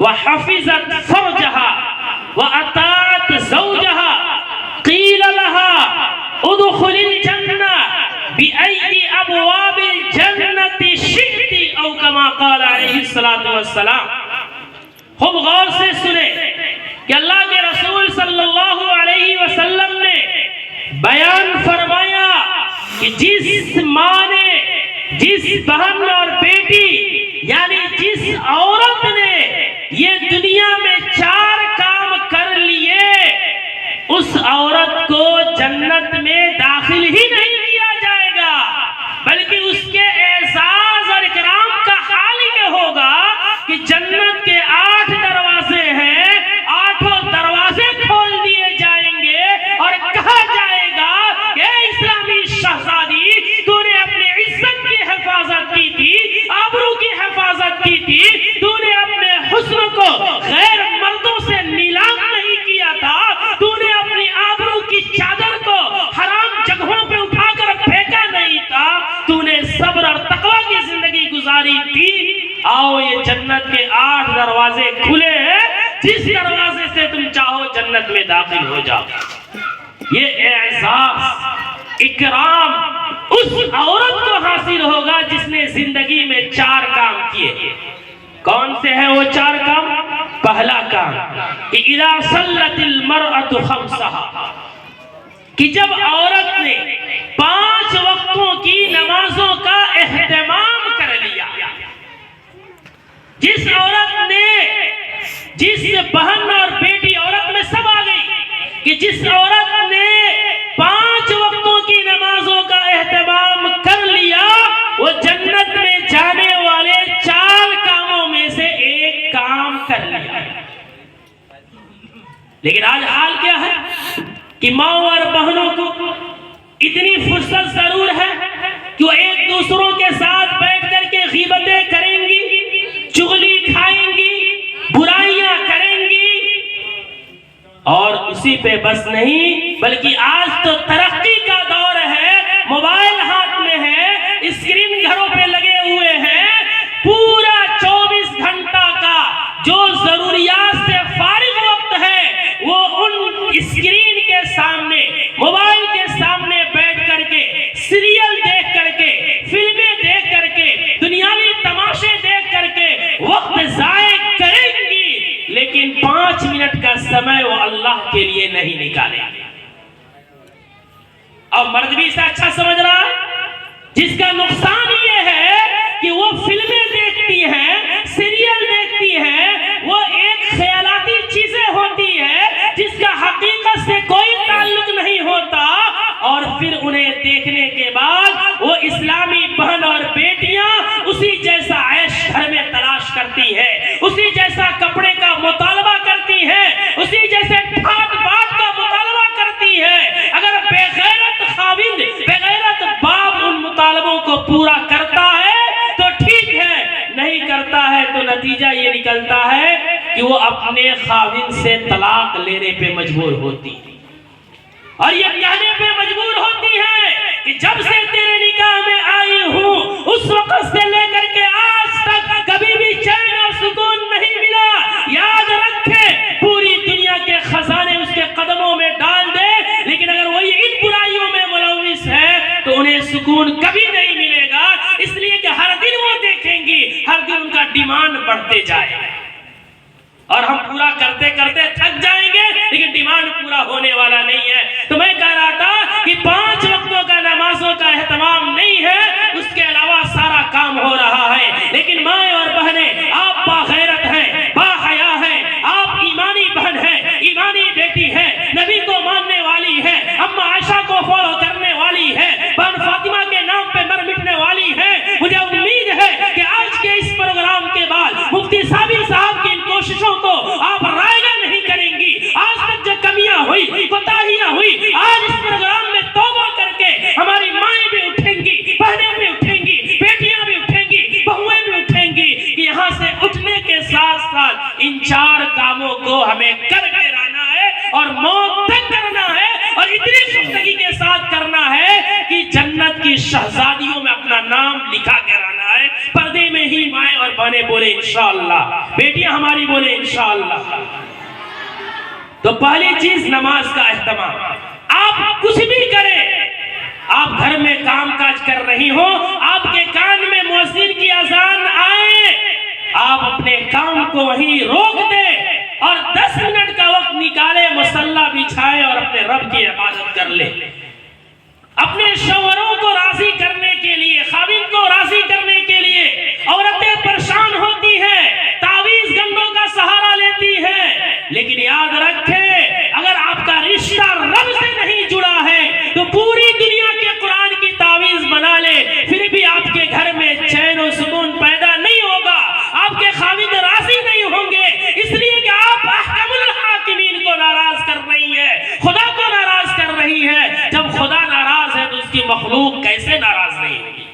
وحفظت فرجها وأطاعت زوجها قيل لها ادخل الجنة بأي أبواب الجنة شئت، أو كما قال عليه الصلاة والسلام۔ خوب غور سے سنیں کہ اللہ کے رسول صلی اللہ علیہ وسلم نے بیان فرمایا کہ جس ماں نے، جس بہن اور بیٹی، یعنی جس عورت نے یہ دنیا میں 4 کام کر لیے، اس عورت کو جنت میں داخل ہی نہیں کیا جائے گا، بلکہ اس کے اعزاز اور اکرام کا حال یہ ہوگا کہ جنت کے 8 دروازے ہیں، 8 دروازے کھول دیے جائیں گے، اور کہا جائے گا کہ اے اسلامی شہزادی، تو نے اپنی عزت کی حفاظت کی تھی، آبرو کی حفاظت کی تھی، تو نے اپنے حسن کو غیر مردوں سے نیلام نہیں کیا تھا، تو نے اپنی آبرو کی چادر کو حرام جگہوں پہ اٹھا کر پھینکا نہیں تھا، تو نے صبر اور تقوی کی زندگی گزاری تھی۔ آؤ، یہ جنت کے 8 دروازے کھلے ہیں، جس دروازے سے تم چاہو جنت میں داخل ہو جاؤ۔ یہ اعزاز، اکرام اس عورت کو حاصل ہوگا جس نے زندگی میں 4 کام کیے۔ کون سے ہیں وہ 4 کام؟ پہلا کام کہ اذا صلت المرأة خمسها، کہ جب عورت نے 5 وقتوں کی نمازوں کا اہتمام کر لیا، جس عورت نے، جس بہن اور بیٹی، عورت میں سب آ گئی، کہ جس عورت نے 5 وقتوں کی نمازوں کا اہتمام کر لیا، وہ جنت میں جانے والے 4 کاموں میں سے ایک کام کر لیا۔ لیکن آج حال کیا ہے کہ ماں اور بہنوں کو اتنی فرصت ضرور ہے کہ وہ ایک دوسروں کے ساتھ بیٹھ کر کے غیبتیں کریں گی، چغلی کھائیں گی، برائیاں کریں گی، اور اسی پہ بس نہیں، بلکہ آج تو ترقی کا دور ہے، موبائل ہاتھ میں ہے، اسکرین گھروں پہ لگے ہوئے ہیں، پورا 24 گھنٹہ کا جو ضروریات سے فارغ وقت ہے وہ ان اسکرین کے سامنے، موبائل کے سامنے بیٹھ کر کے، سیریل دیکھ کر کے، فلمیں دیکھ کر کے، دنیاوی تماشے دیکھ نکالیں گے. اور مرد بھی اسے اچھا سمجھ رہا ہے. جس کا نقصان یہ ہے کہ وہ فلمیں دیکھتی ہیں، سیریل دیکھتی ہیں، وہ ایک خیالاتی چیزیں ہوتی ہے جس کا حقیقت سے کوئی تعلق نہیں ہوتا، اور پھر انہیں دیکھنے کے بعد وہ اسلامی بہن اور بیٹیاں اسی جیسا عیش گھر میں تلاش کرتی ہے، اسی جیسا کپڑے کا مطالبہ کرتی ہے، اسی جیسے ٹھاٹ باٹ کا مطالبہ کرتی ہے. اگر بے غیرت خاوند، بے غیرت باپ ان مطالبوں کو پورا کرتا ہے تو ٹھیک ہے، نہیں کرتا ہے تو نتیجہ یہ نکلتا ہے کہ وہ اپنے خاوند سے طلاق لینے پہ مجبور ہوتی ہے، اور یہ کہنے پہ مجبور ہوتی ہے کہ جب سے تیرے نکاح میں آئی ہوں اس وقت سے لے کر کے آج تک کبھی بھی چین اور سکون نہیں ملا. یاد رکھے پوری دنیا کے خزانے اس کے قدموں میں ڈال دے، لیکن اگر وہی ان برائیوں میں ملوث ہے تو انہیں سکون کبھی نہیں ملے گا. اس لیے کہ ہر دن وہ دیکھیں گی، ہر دن ان کا ڈیمانڈ بڑھتے جائے گا، اور ہم پورا کرتے کرتے تھک جائیں گے لیکن ڈیمانڈ پورا ہونے والا نہیں ہے. تو میں کہہ رہا تھا کہ 5 وقتوں کا نمازوں کا اہتمام نہیں ہے، اس کے علاوہ سارا کام ہو رہا ہے. لیکن مائیں اور بہنیں، آپ باغیرت ہیں، باحیا ہیں، آپ ایمانی بہن ہیں، ایمانی بیٹی ہیں، نبی کو ماننے والی ہیں، اما عائشہ کو فالو کرنے والی ہیں، بہن فاطمہ کے نام پہ مر مٹنے والی ہیں. مجھے امید ہے کہ آج کے اس پروگرام کے بعد مفتی صابر صاحب کی ان کوششوں کو آپ رائگاں نہیں کریں گی. آج تک جو کمیاں ہوئی، کوتاہیاں ہوئی، آج اس پروگرام میں توبہ کر کے ہماری مائیں بھی اٹھیں گی، بہنیں بھی اٹھیں گی، بیٹیاں بھی اٹھیں گی، بہویں بھی اٹھیں گی. یہاں سے اٹھنے کے ساتھ ساتھ ان 4 کاموں کو ہمیں کر کے رہنا ہے اور موت تک کرنا ہے، اور اتنی زندگی کے ساتھ کرنا ہے کہ جنت کی شہزادیوں میں اپنا نام لکھا کے رہنا ہے. پردے میں ہی مائیں اور بہنیں بولے انشاءاللہ، بیٹیاں ہماری بولے انشاءاللہ. تو پہلی چیز نماز کا اہتمام. آپ کچھ بھی کریں، آپ گھر میں کام کاج کر رہی ہو، آپ کے کان میں مؤذن کی اذان آئے، آپ اپنے کام کو وہیں روک دیں اور 10 منٹ کا وقت نکالے، مصلی بچھائے اور اپنے رب کی عبادت کر لے. اپنے شوہروں کو راضی کرنے کے لیے، خاوند کو راضی کرنے کے لیے عورتیں پریشان ہوتی ہیں، تعویذ گنڈوں کا سہارا لیتی ہیں. لیکن یاد رکھیں اگر آپ کا رشتہ رب سے نہیں جڑا ہے تو پوری دنیا کے قرآن کی تعویذ بنا لے، پھر بھی آپ کے گھر میں چین و سکون پیدا نہیں ہوگا، آپ کے خاوند راضی نہیں ہوں گے. اس لیے کہ آپ احکم الحاکمین کو ناراض کر رہی ہے، خدا کو ناراض کر رہی ہے. جب خدا ناراض ہے تو اس کی مخلوق کیسے ناراض نہیں ہوگی؟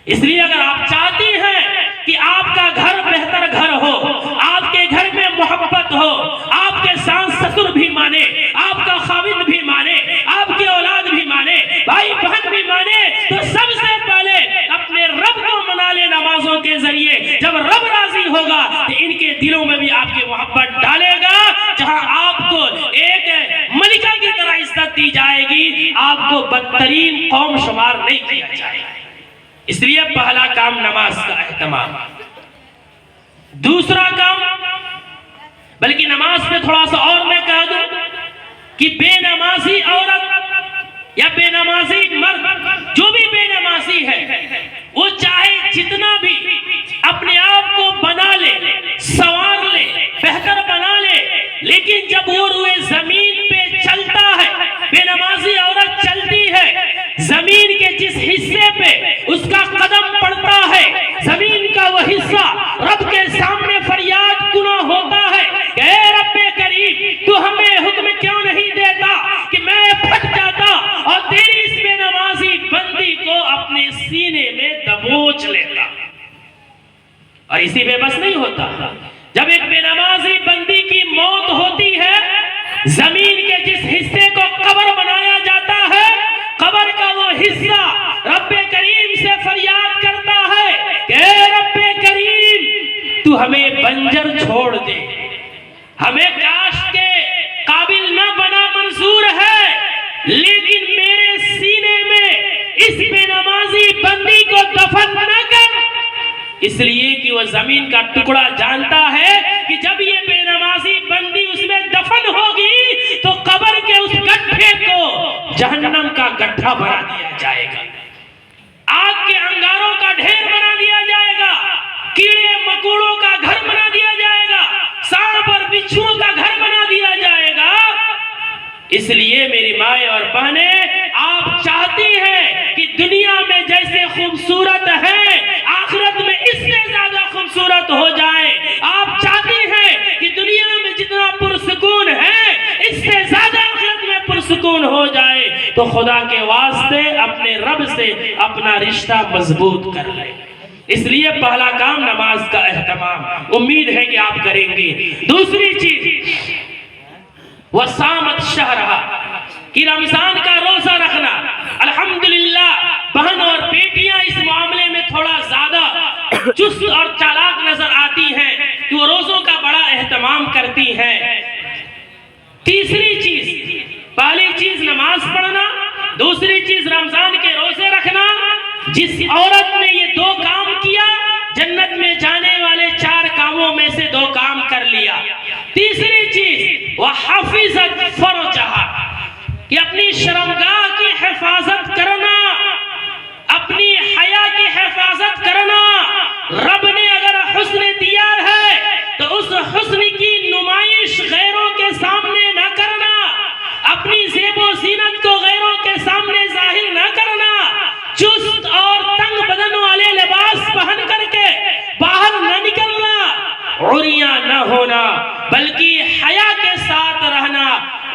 اس لیے اگر آپ چاہتی ہیں کہ آپ کا گھر بہتر گھر ہو، آپ کے گھر میں محبت ہو، آپ کے ساس سسر بھی مانے، آپ کا خاوند بھی مانے، آپ کی اولاد بھی مانے، بھائی بہن بھی مانے، تو سب سے پہلے اپنے رب کو منا لے نمازوں کے ذریعے. جب رب راضی ہوگا تو ان کے دلوں میں بھی آپ کی محبت ڈالے گا. جہاں آپ کو ایک ملکہ کی طرح عزت دی جائے گی، آپ کو بدترین قوم شمار نہیں کیا جائے گا. اس لیے پہلا کام نماز کا اہتمام. دوسرا کام، بلکہ نماز پہ تھوڑا سا اور میں کہہ دوں کہ بے نمازی عورت یا بے نمازی مرد، جو بھی بے نمازی ہے، وہ چاہے جتنا بھی اپنے آپ کو بنا لے، سنوار لے، بہتر بنا لے، لیکن جب وہ روئے زمین پہ چلتا ہے، بے نمازی عورت چلتی ہے، زمین کے جس حصے پہ اس کا قدم پڑتا ہے، زمین کا وہ حصہ رب کے سامنے فریاد گناہ ہوتا ہے کہ اے رب کریم تو ہمیں حکم کیوں نہیں دیتا کہ میں پھٹ جاتا اور تیری اس بے نمازی بندی کو اپنے سینے میں دبوچ لیتا. اور اسی پہ بس نہیں ہوتا، جب ایک بے نمازی بندی کی موت ہوتی ہے، زمین کے جس حصے کو قبر بنایا جاتا ہے، قبر کا وہ حصہ رب کریم سے فریاد کرتا ہے کہ اے رب کریم تو ہمیں بنجر چھوڑ دے، ہمیں کاشت کے قابل نہ بنا منظور ہے، لیکن میرے سینے میں اس بے نمازی بندی کو دفن نہ کر. اس لیے کہ وہ زمین کا ٹکڑا جانتا ہے کہ جب یہ بے نمازی بندی اس میں دفن ہوگی نہیں تو قبر کے اس گڈھے کو جہنم کا گڈھا بنا دیا جائے گا، آگ کے انگاروں کا ڈھیر بنا دیا جائے گا، کیڑے مکوڑوں کا گھر بنا دیا جائے گا، سانپ اور بچھوؤں کا گھر بنا دیا جائے گا۔ اس لیے میری مائیں اور بہنیں، آپ چاہتی ہیں کہ دنیا میں جیسے خوبصورت ہے آخرت میں اس سے زیادہ خوبصورت ہو جائے، آپ چاہتی ہیں کہ دنیا میں جتنا پرسکون ہے اس سے زیادہ آخرت میں پرسکون ہو جائے، تو خدا کے واسطے اپنے رب سے اپنا رشتہ مضبوط کر لیں۔ اس لیے پہلا کام نماز کا اہتمام، امید ہے کہ آپ کریں گے۔ دوسری چیز وسامت شہرہ، کہ رمضان کا روزہ رکھنا۔ الحمدللہ بہن اور بیٹیاں اس معاملے میں تھوڑا زیادہ چست اور چالاک نظر آتی ہیں کہ وہ روزوں کا بڑا اہتمام کرتی ہیں۔ تیسری چیز، پہلی چیز نماز پڑھنا، دوسری چیز رمضان کے روزے رکھنا۔ جس عورت نے یہ دو کام کیا، جنت میں جانے والے 4 کاموں میں سے 2 کام کر لیا۔ تیسری چیز وَحَفِظَتْ فَرْجَهَا، کہ اپنی شرمگاہ کی حفاظت کرنا، اپنی حیا کی حفاظت کرنا۔ رب نے اگر حسن دیا ہے تو اس حسن کی نمائش غیروں کے سامنے نہ کرنا، اپنی زیب و زینت کو غیروں کے سامنے ظاہر نہ کرنا، چست اور تنگ بدن والے لباس پہن کر کے باہر نہ نکلنا، عریاں نہ ہونا، بلکہ حیا کے ساتھ رہنا،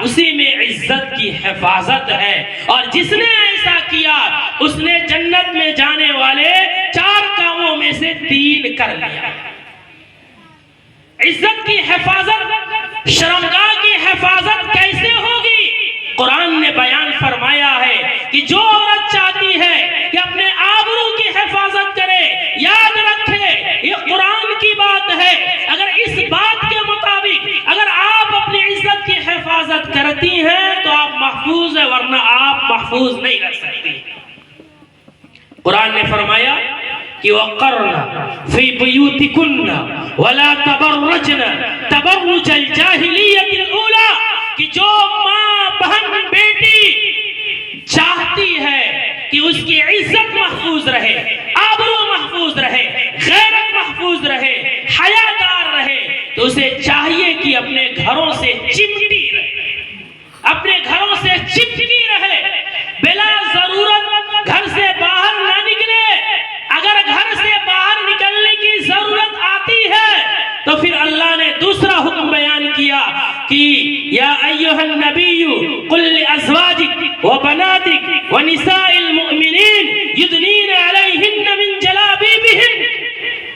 اسی میں عزت کی حفاظت ہے۔ اور جس نے ایسا کیا اس نے جنت میں جانے والے 4 کاموں میں سے 3 کر لیا۔ عزت کی حفاظت، شرمگاہ کی حفاظت کیسے ہوگی؟ قرآن نے بیان فرمایا ہے کہ جو عورت چاہتی ہے کہ اپنے آبرو کی حفاظت کرے، یاد رکھے یہ قرآن کی بات ہے، اگر اس بات کے مطابق اگر آپ اپنی عزت کی حفاظت کرتی ہیں تو آپ محفوظ ہیں، ورنہ آپ محفوظ نہیں رہ سکتی۔ قرآن نے فرمایا کہ وَقَرْنَ فِي بُيُوتِكُنَّ وَلَا تَبَرَّجْنَ تَبَرُّجَ الْجَاهِلِيَّةِ الْأُولَى، کہ جو ماں بہن بیٹی چاہتی ہے کہ اس کی عزت محفوظ رہے، آبرو محفوظ رہے، غیرت محفوظ رہے، حیادار رہے، تو اسے چاہیے کہ اپنے گھروں سے چمٹی رہے، اپنے گھروں سے چپکی رہے، بلا ضرورت گھر سے باہر نہ نکلے۔ اگر گھر سے باہر نکلنے کی ضرورت آتی ہے تو پھر اللہ نے دوسرا حکم بیان کیا کہ یا ایھا النبی قل لازواجک وبناتک ونساء المؤمنین یدنین علیہن من جلابیبہن،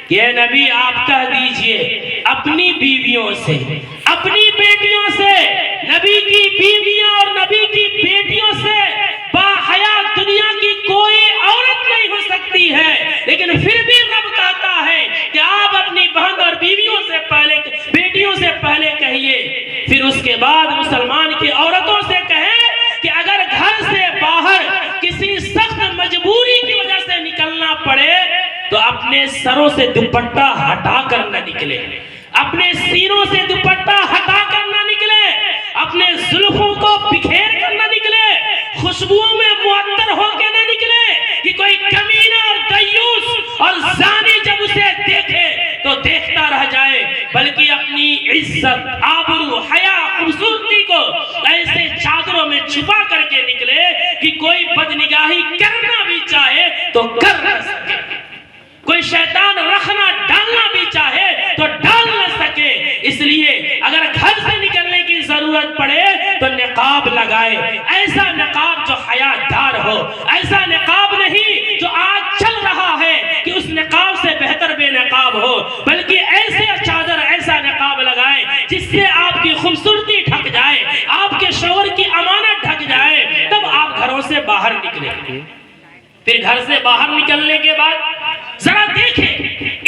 کہ اے نبی آپ کہہ دیجئے اپنی بیویوں سے، اپنی بیٹیوں سے، نبی کی بیویاں اور نبی کی بیٹیوں سے باحیا دنیا کی کوئی عورت نہیں ہو سکتی ہے، لیکن پھر بھی رب کہتا ہے کہ آپ اپنی بہن اور بیویوں سے پہلے، بیٹیوں سے پہلے کہیے، پھر اس کے بعد مسلمان کی عورتوں سے کہیں کہ اگر گھر سے باہر کسی سخت مجبوری کی وجہ سے نکلنا پڑے تو اپنے سروں سے دوپٹہ ہٹا کر نہ نکلے، اپنے سینوں سے دوپٹہ ہٹا کر نہ نکلے، اپنے زلفوں کو بکھیر کر نہ نکلے، خوشبوؤں میں معطر ہو کے نہ نکلے کہ کوئی کمینہ اور دیوس اور زانی جب اسے دیکھے تو دیکھتا رہ جائے، بلکہ اپنی عزت، آبرو، حیا، خوبصورتی کو ایسے چادروں میں چھپا کر کے نکلے کہ کوئی بدنگاہی کرنا بھی چاہے تو کر نہ سکے، کوئی شیطان رکھنا ڈالنا بھی چاہے تو ڈال نہ سکے۔ اس لیے اگر گھر سے نکلنے کی ضرورت پڑے تو نقاب لگائے، ایسا نقاب جو حیا دار ہو، ایسا نقاب نہیں جو آج چل رہا ہے کہ اس نقاب سے بہتر بے نقاب ہو، بلکہ ایسے چادر، ایسا نقاب لگائے جس سے آپ کی خوبصورتی ڈھک جائے، آپ کے شوہر کی امانت ڈھک جائے، تب آپ گھروں سے باہر نکلیں۔ پھر گھر سے باہر نکلنے کے بعد ذرا دیکھیں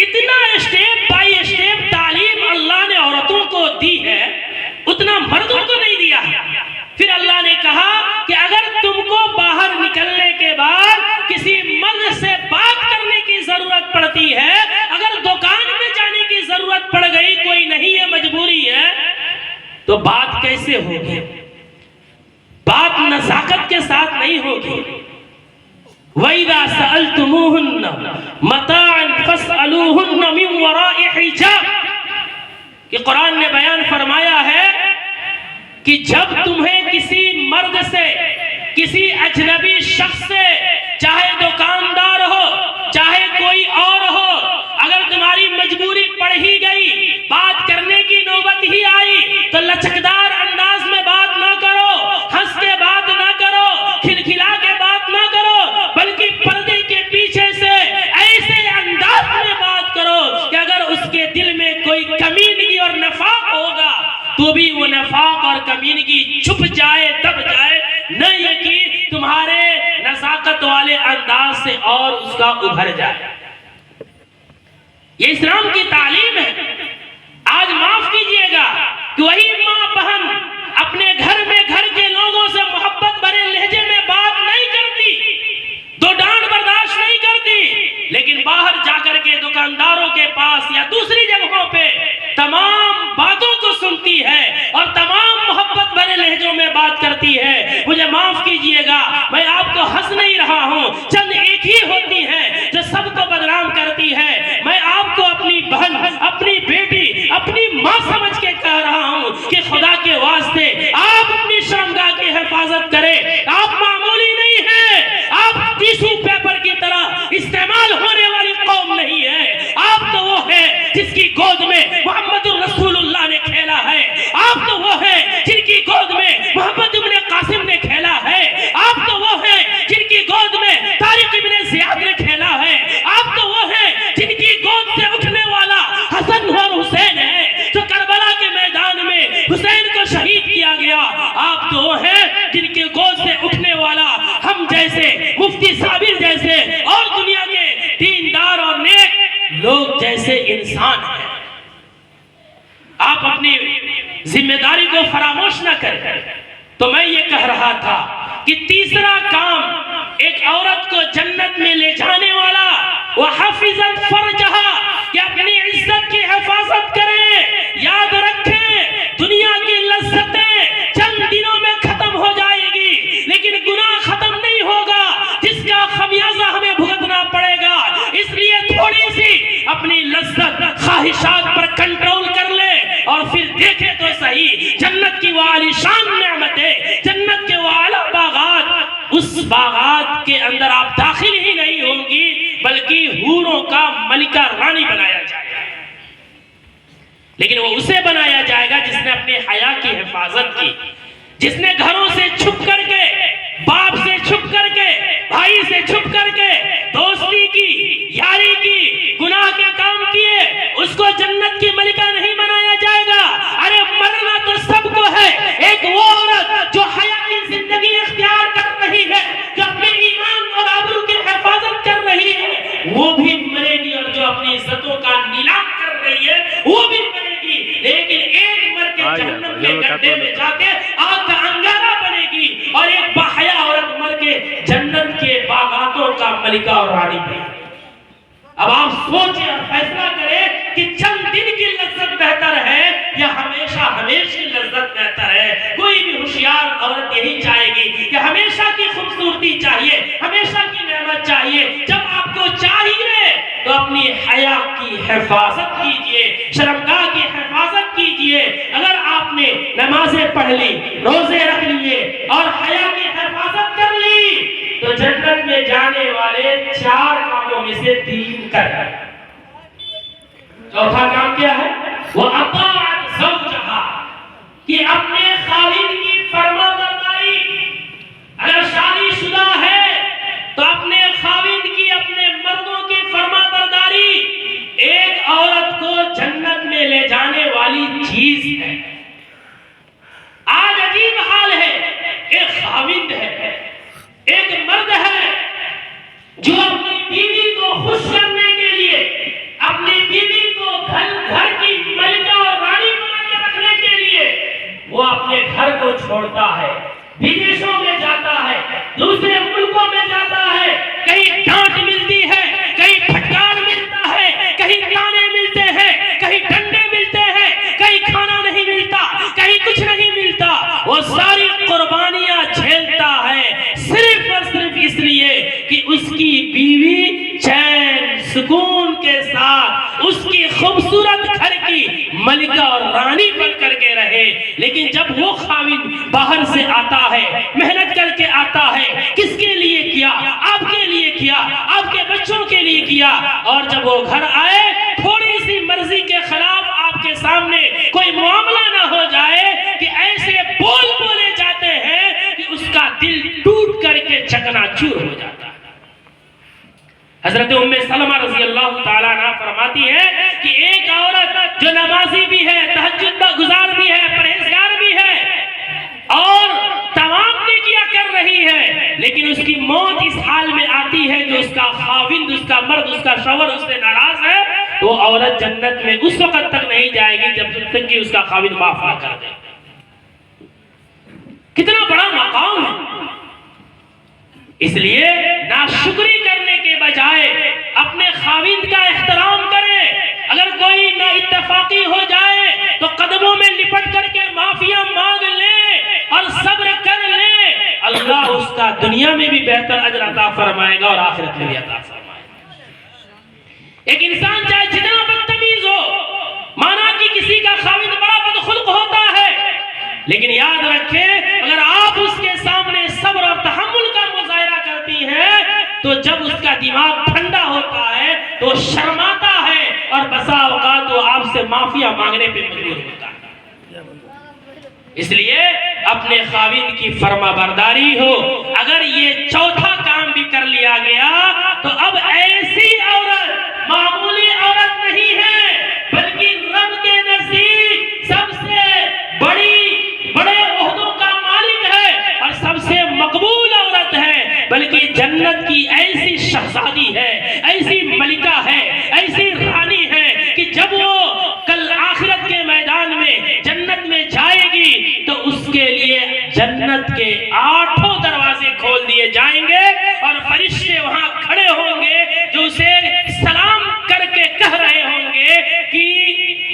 اتنا اسٹیپ بائی اسٹیپ تعلیم اللہ نے عورتوں کو دی ہے، اتنا مردوں کو نہیں دیا۔ پھر اللہ نے کہا کہ اگر تم کو باہر نکلنے کے بعد کسی مرد سے بات کرنے کی ضرورت پڑتی ہے، اگر دکان میں جانے کی ضرورت پڑ گئی، کوئی نہیں ہے، مجبوری ہے، تو بات کیسے سے ہوگی، بات نزاکت کے ساتھ نہیں ہوگی۔ وَإِذَا سَأَلْتُمُوهُنَّ مَتَاعًا فَاسْأَلُوهُنَّ مِنْ وَرَاءِ حِجَابٍ، کہ قرآن نے بیان فرمایا ہے کہ جب تمہیں کسی مرد سے، کسی اجنبی شخص سے، چاہے دکاندار ہو چاہے کوئی اور ہو، اگر تمہاری مجبوری پڑ ہی گئی، بات کرنے کی نوبت ہی آئی، تو لچکدار انداز میں بات نہ کرو، ہنس کے بات نہ کرو، کھلکھلا کے بات نہ کرو، بلکہ پردے کے پیچھے سے ایسے انداز میں بات کرو کہ اگر اس کے دل میں کوئی کمینگی اور نفاق ہوگا تو بھی وہ نفاق اور کمینگی چھپ جائے، دب جائے، نہ یہ کہ تمہارے نزاکت والے انداز سے اور اس کا ابھر جائے۔ یہ اسلام کی تعلیم ہے۔ آج معاف کیجئے گا کہ وہی ماں بہن اپنے گھر میں گھر کے لوگوں سے محبت بھرے لہجے میں بات نہیں کرتی، دو ڈانٹ برداشت نہیں کرتی، لیکن باہر جا کر کے دکانداروں کے پاس یا دوسری جگہوں پہ تمام باتوں کو سنتی ہے اور تمام محبت بھرے لہجوں میں بات کرتی ہے۔ مجھے معاف کیجئے گا، میں آپ کو ہنس نہیں رہا ہوں، چند ایک ہی ہوتی ہے جو سب کو بدنام کرتی ہے۔ میں آپ کو اپنی بہن، اپنی بیٹی، اپنی ماں سمجھ کے کہہ رہا ہوں کہ خدا کے واسطے آپ اپنی شرمگاہ کی حفاظت کریں۔ آپ معمولی نہیں ہیں، آپ ٹیشو پیپر کی طرح استعمال ہونے والی قوم نہیں ہے۔ آپ تو وہ ہے جس کی گود میں محمد الرسول اللہ نے کھیلا ہے، آپ تو وہ ہے جن کی گود میں محمد ابن قاسم نے کھیلا ہے، آپ تو وہ ہے جن کی گود میں طارق ابن زیاد نے کھیلا ہے، آپ تو وہ ہے جن کی گود سے اٹھنے والا حسن اور حسین ہے جو کربلا کے میدان میں حسین کو شہید کیا گیا، آپ تو وہ ہے جن کی گود سے اٹھنے والا ہم جیسے مفتی صابر جیسے اور دنیا کے دیندار اور نیک لوگ جیسے انسان ہیں۔ آپ اپنی ذمہ داری کو فراموش نہ کریں۔ تو میں یہ کہہ رہا تھا کہ تیسرا کام ایک عورت کو جنت میں لے جانے والا وَحَفِظَتْ فَرْجَهَا، کہ اپنی عزت کی حفاظت کریں۔ یاد رکھیں دنیا کی لذتیں چند دنوں میں ختم ہو جائے گی، لیکن گناہ ختم نہیں ہوگا جس کا خمیازہ ہمیں بھگتنا پڑے گا۔ اس لیے تھوڑی سی اپنی لذت خواہشات پر کنٹرول کر لیں اور پھر دیکھیں تو صحیح جنت کی وہ عالیشان نعمتیں، جنت کے وہ اعلیٰ باغات، اس باغات کے اندر آپ داخل ہی نہیں ہوں گی بلکہ حوروں کا ملکہ رانی بنایا جائے گا۔ لیکن وہ اسے بنایا جائے گا جس نے اپنے حیا کی حفاظت کی، جس نے گھروں سے چھپ کر کے، باپ سے چھپ کر کے، بھائی سے چھپ کر کے دوستی کی، یاری کی، گناہ کے کام کیے، اس کو جنت کی ملکہ نہیں بنایا جائے گا۔ ارے مرنا تو سب کو ہے، ایک وہ عورت جو حیا کی زندگی اختیار کر رہی ہے، جو اپنے ایمان اور آبرو کی حفاظت کر رہی ہے، وہ بھی مرے گی، اور جو اپنی عزتوں کا نیلام کر رہی ہے وہ بھی مرے گی، لیکن ایک مر کے جہنم کے گڈھے میں جا کے آگ کا انگارہ بنے گی، اور ایک باحیا عورت مر کے جنت کے باغاتوں کا ملکہ اور رانی بنے گی۔ اب آپ سوچیں اور فیصلہ کریں کہ چند دن کی لذت بہتر ہے یا ہمیشہ ہمیشہ کی لذت بہتر ہے۔ کوئی بھی ہوشیار عورت یہی چاہے گی کہ ہمیشہ کی خوبصورتی چاہیے، ہمیشہ کی نعمت چاہیے۔ جب آپ کو چاہیے تو اپنی حیا کی حفاظت کیجئے، شرمگاہ کی حفاظت کیجئے۔ اگر آپ نے نمازیں پڑھ لی، روزے رکھ لیے اور حیا کی حفاظت کر لی تو جنت میں جانے والے 4 کاموں میں سے 3 کر رہے ہیں۔ چوتھا کام کیا ہے؟ وہ اطاعت زوجہا، کہ اپنے خاوند کی فرما برداری۔ اگر شادی شدہ ہے تو اپنے خاوند کی، اپنے مردوں کی فرما برداری ایک عورت کو جنت میں لے جانے والی چیز ہے۔ آج عجیب حال ہے، ایک خاوند ہے، ایک مرد ہے جو اپنی بیوی کو خوش کرنے کے لیے، اپنی بیوی کو گھر کی ملکہ اور رانی بنا کے رکھنے کے لیے وہ اپنے گھر کو چھوڑتا ہے، بدیشوں میں جاتا ہے، دوسرے ملکوں میں جاتا ہے، کہیں ڈانٹ ملتی ہے، کہیں پھٹکار ملتا ہے، کہیں تانے ملتے ہیں، کہیں ڈنڈے ملتے ہیں، کہیں کھانا نہیں ملتا، کہیں کچھ نہیں ملتا، کی بیوی چین سکون کے ساتھ اس کی خوبصورت گھر کی ملکہ اور رانی بن کر کے رہے. لیکن جب وہ خاوند باہر سے آتا ہے, محنت کر کے آتا ہے, کس کے لیے کیا؟ آپ کے لیے کیا, آپ کے بچوں کے لیے کیا. اور جب وہ گھر آئے, تھوڑی سی مرضی کے خلاف آپ کے سامنے کوئی معاملہ نہ ہو جائے کہ ایسے بول بولے جاتے ہیں کہ اس کا دل ٹوٹ کر کے چکنا چور ہو جاتا ہے. حضرت ام سلمہ رضی اللہ تعالیٰ عنہ فرماتی ہے کہ ایک عورت جو نمازی بھی ہے, تہجد گزار بھی ہے, پرہیزگار بھی ہے اور تمام نیکیاں کر رہی ہے, لیکن اس کی موت اس حال میں آتی ہے کہ اس کا خاوند, اس کا مرد, اس کا شوہر اس سے ناراض ہے, تو وہ عورت جنت میں اس وقت تک نہیں جائے گی جب تک کہ اس کا خاوند معاف نہ کر دے. کتنا بڑا مقام ہے. اس لیے ناشکری کرنے کے بجائے اپنے خاوند کا احترام کرے. اگر کوئی نا اتفاقی ہو جائے تو قدموں میں لپٹ کر کے معافیاں مانگ لے اور صبر کر لے. اللہ اس کا دنیا میں بھی بہتر اجر عطا فرمائے گا اور آخرت میں بھی عطا فرمائے گا. ایک انسان چاہے جتنا بدتمیز ہو, مانا کہ کسی کا خاوند بڑا بدخلق ہوتا ہے, لیکن یاد رکھیں اگر آپ اس کے سامنے صبر اور تحمل کا مظاہرہ کرتی ہیں تو جب اس کا دماغ ٹھنڈا ہوتا ہے تو شرماتا ہے اور بسا اوقات وہ آپ سے معافیاں مانگنے پہ مجبور ہوتا ہے. اس لیے اپنے خاوند کی فرما برداری ہو. اگر یہ چوتھا کام بھی کر لیا گیا تو اب ایسی عورت معمولی عورت نہیں ہے, بلکہ رب کے نزدیک سب سے بڑے عہدوں کا مالک ہے اور سب سے مقبول عورت ہے, بلکہ جنت کی ایسی شہزادی ہے, ایسی ملکہ ہے, ایسی رانی ہے کہ جب وہ کل آخرت کے میدان میں جنت میں جائے گی تو اس کے لیے جنت کے 8 دروازے کھول دیے جائیں گے اور فرشتے وہاں کھڑے ہوں گے جو اسے سلام کر کے کہہ رہے ہوں گے کہ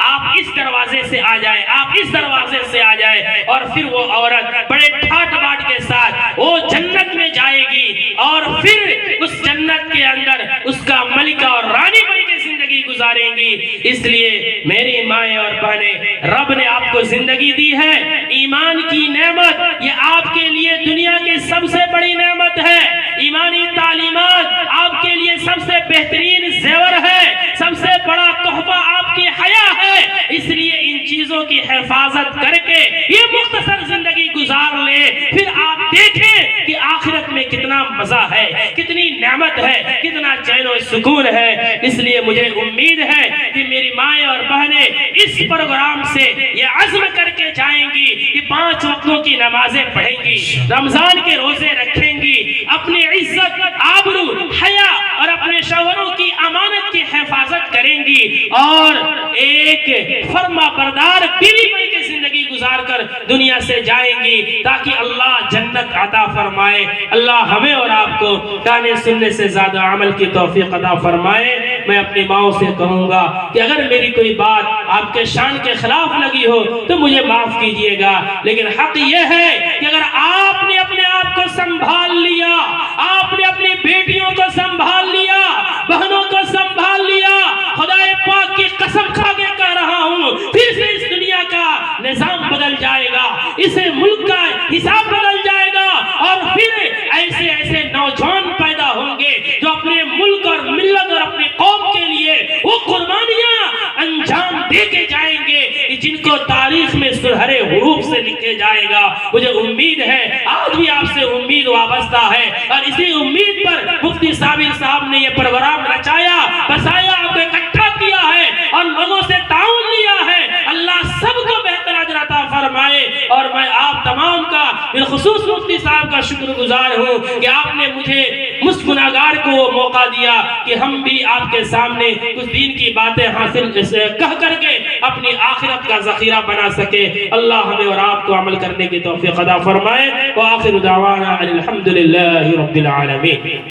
آپ اس دروازے سے آ جائیں, آپ اس دروازے سے آ جائیں. اور پھر وہ عورت بڑے ٹھاٹ باٹ کے ساتھ وہ جنت میں جائے گی اور پھر اس جنت کے اندر اس کا ملکہ اور رانی بن کے زندگی گزاریں گی. اس لیے میری مائیں اور بہنیں, رب نے آپ کو زندگی دی ہے, ایمان کی نعمت, یہ آپ کے لیے دنیا کی سب سے بڑی نعمت ہے. ایمانی تعلیمات آپ کے لیے سب سے بہترین زیور ہے, سب سے بڑا تحفہ آپ کی حیا ہے. اس لیے ان چیزوں کی حفاظت کر کے یہ مختصر زندگی گزار لے, پھر آپ دیکھیں کہ آخرت میں کتنا مزہ ہے, کتنی نعمت ہے, کتنا چین و سکون ہے. اس لیے مجھے امید ہے کہ میری مائیں اور بہنیں اس پروگرام سے یہ عزم کر کے جائیں گی کہ 5 وقتوں کی نمازیں پڑھیں گی, رمضان کے روزے رکھیں گی, اپنی عزت, آبرو, حیا اور اپنے شوہروں کی امانت کی حفاظت کریں گی اور ایک فرما بردار بیوی بن کے زندگی گزار کر دنیا سے جائیں گی تاکہ اللہ جنت عطا فرمائے. اللہ ہمیں اور آپ کو کہنے سننے سے زیادہ عمل کی توفیق عطا فرمائے. میں اپنی ماؤں سے کہوں گا کہ اگر میری کوئی بات آپ کے شان کے خلاف لگی ہو تو مجھے معاف کیجئے گا, لیکن حق یہ ہے کہ اگر آپ نے اپنے آپ کو سنبھال لیا, آپ نے اپنی بیٹیوں کو سنبھال لیا, بہنوں کو سنبھال لیا, خدا پاک کی قسم کھا کے کہہ رہا ہوں پھر سے اس دنیا کا نظام بدل جائے گا, اس ملک کا حساب بدل جائے گا اور پھر ایسے نوجوان پیدا ہوں گے جو اپنے ملک اور ملت اور اپنی قوم کے لیے وہ قربانیاں انجام دے کے جائیں گے جن کو تاریخ میں سرہرے حروف سے لکھے جائے گا. مجھے امید ہے آج بھی آپ سے امید وابستہ ہے اور اسی امید پر مفتی صابر صاحب نے یہ پروگرام رچایا, بسایا, آپ کو اکٹھا کیا ہے اور لوگوں سے تعاون لیا ہے. اللہ سب کو بہتر اجر عطا فرمائے اور میں آپ تمام کا بالخصوص مفتی صاحب کا شکر گزار ہوں کہ آپ نے مجھے گناہگار کو وہ موقع دیا کہ ہم بھی آپ کے سامنے کچھ دین کی باتیں حاصل کہہ کر کے اپنی آخرت کا ذخیرہ بنا سکے. اللہ ہمیں اور آپ کو عمل کرنے کی توفیق عطا فرمائے. وآخر دعوانا الحمدللہ رب العالمین.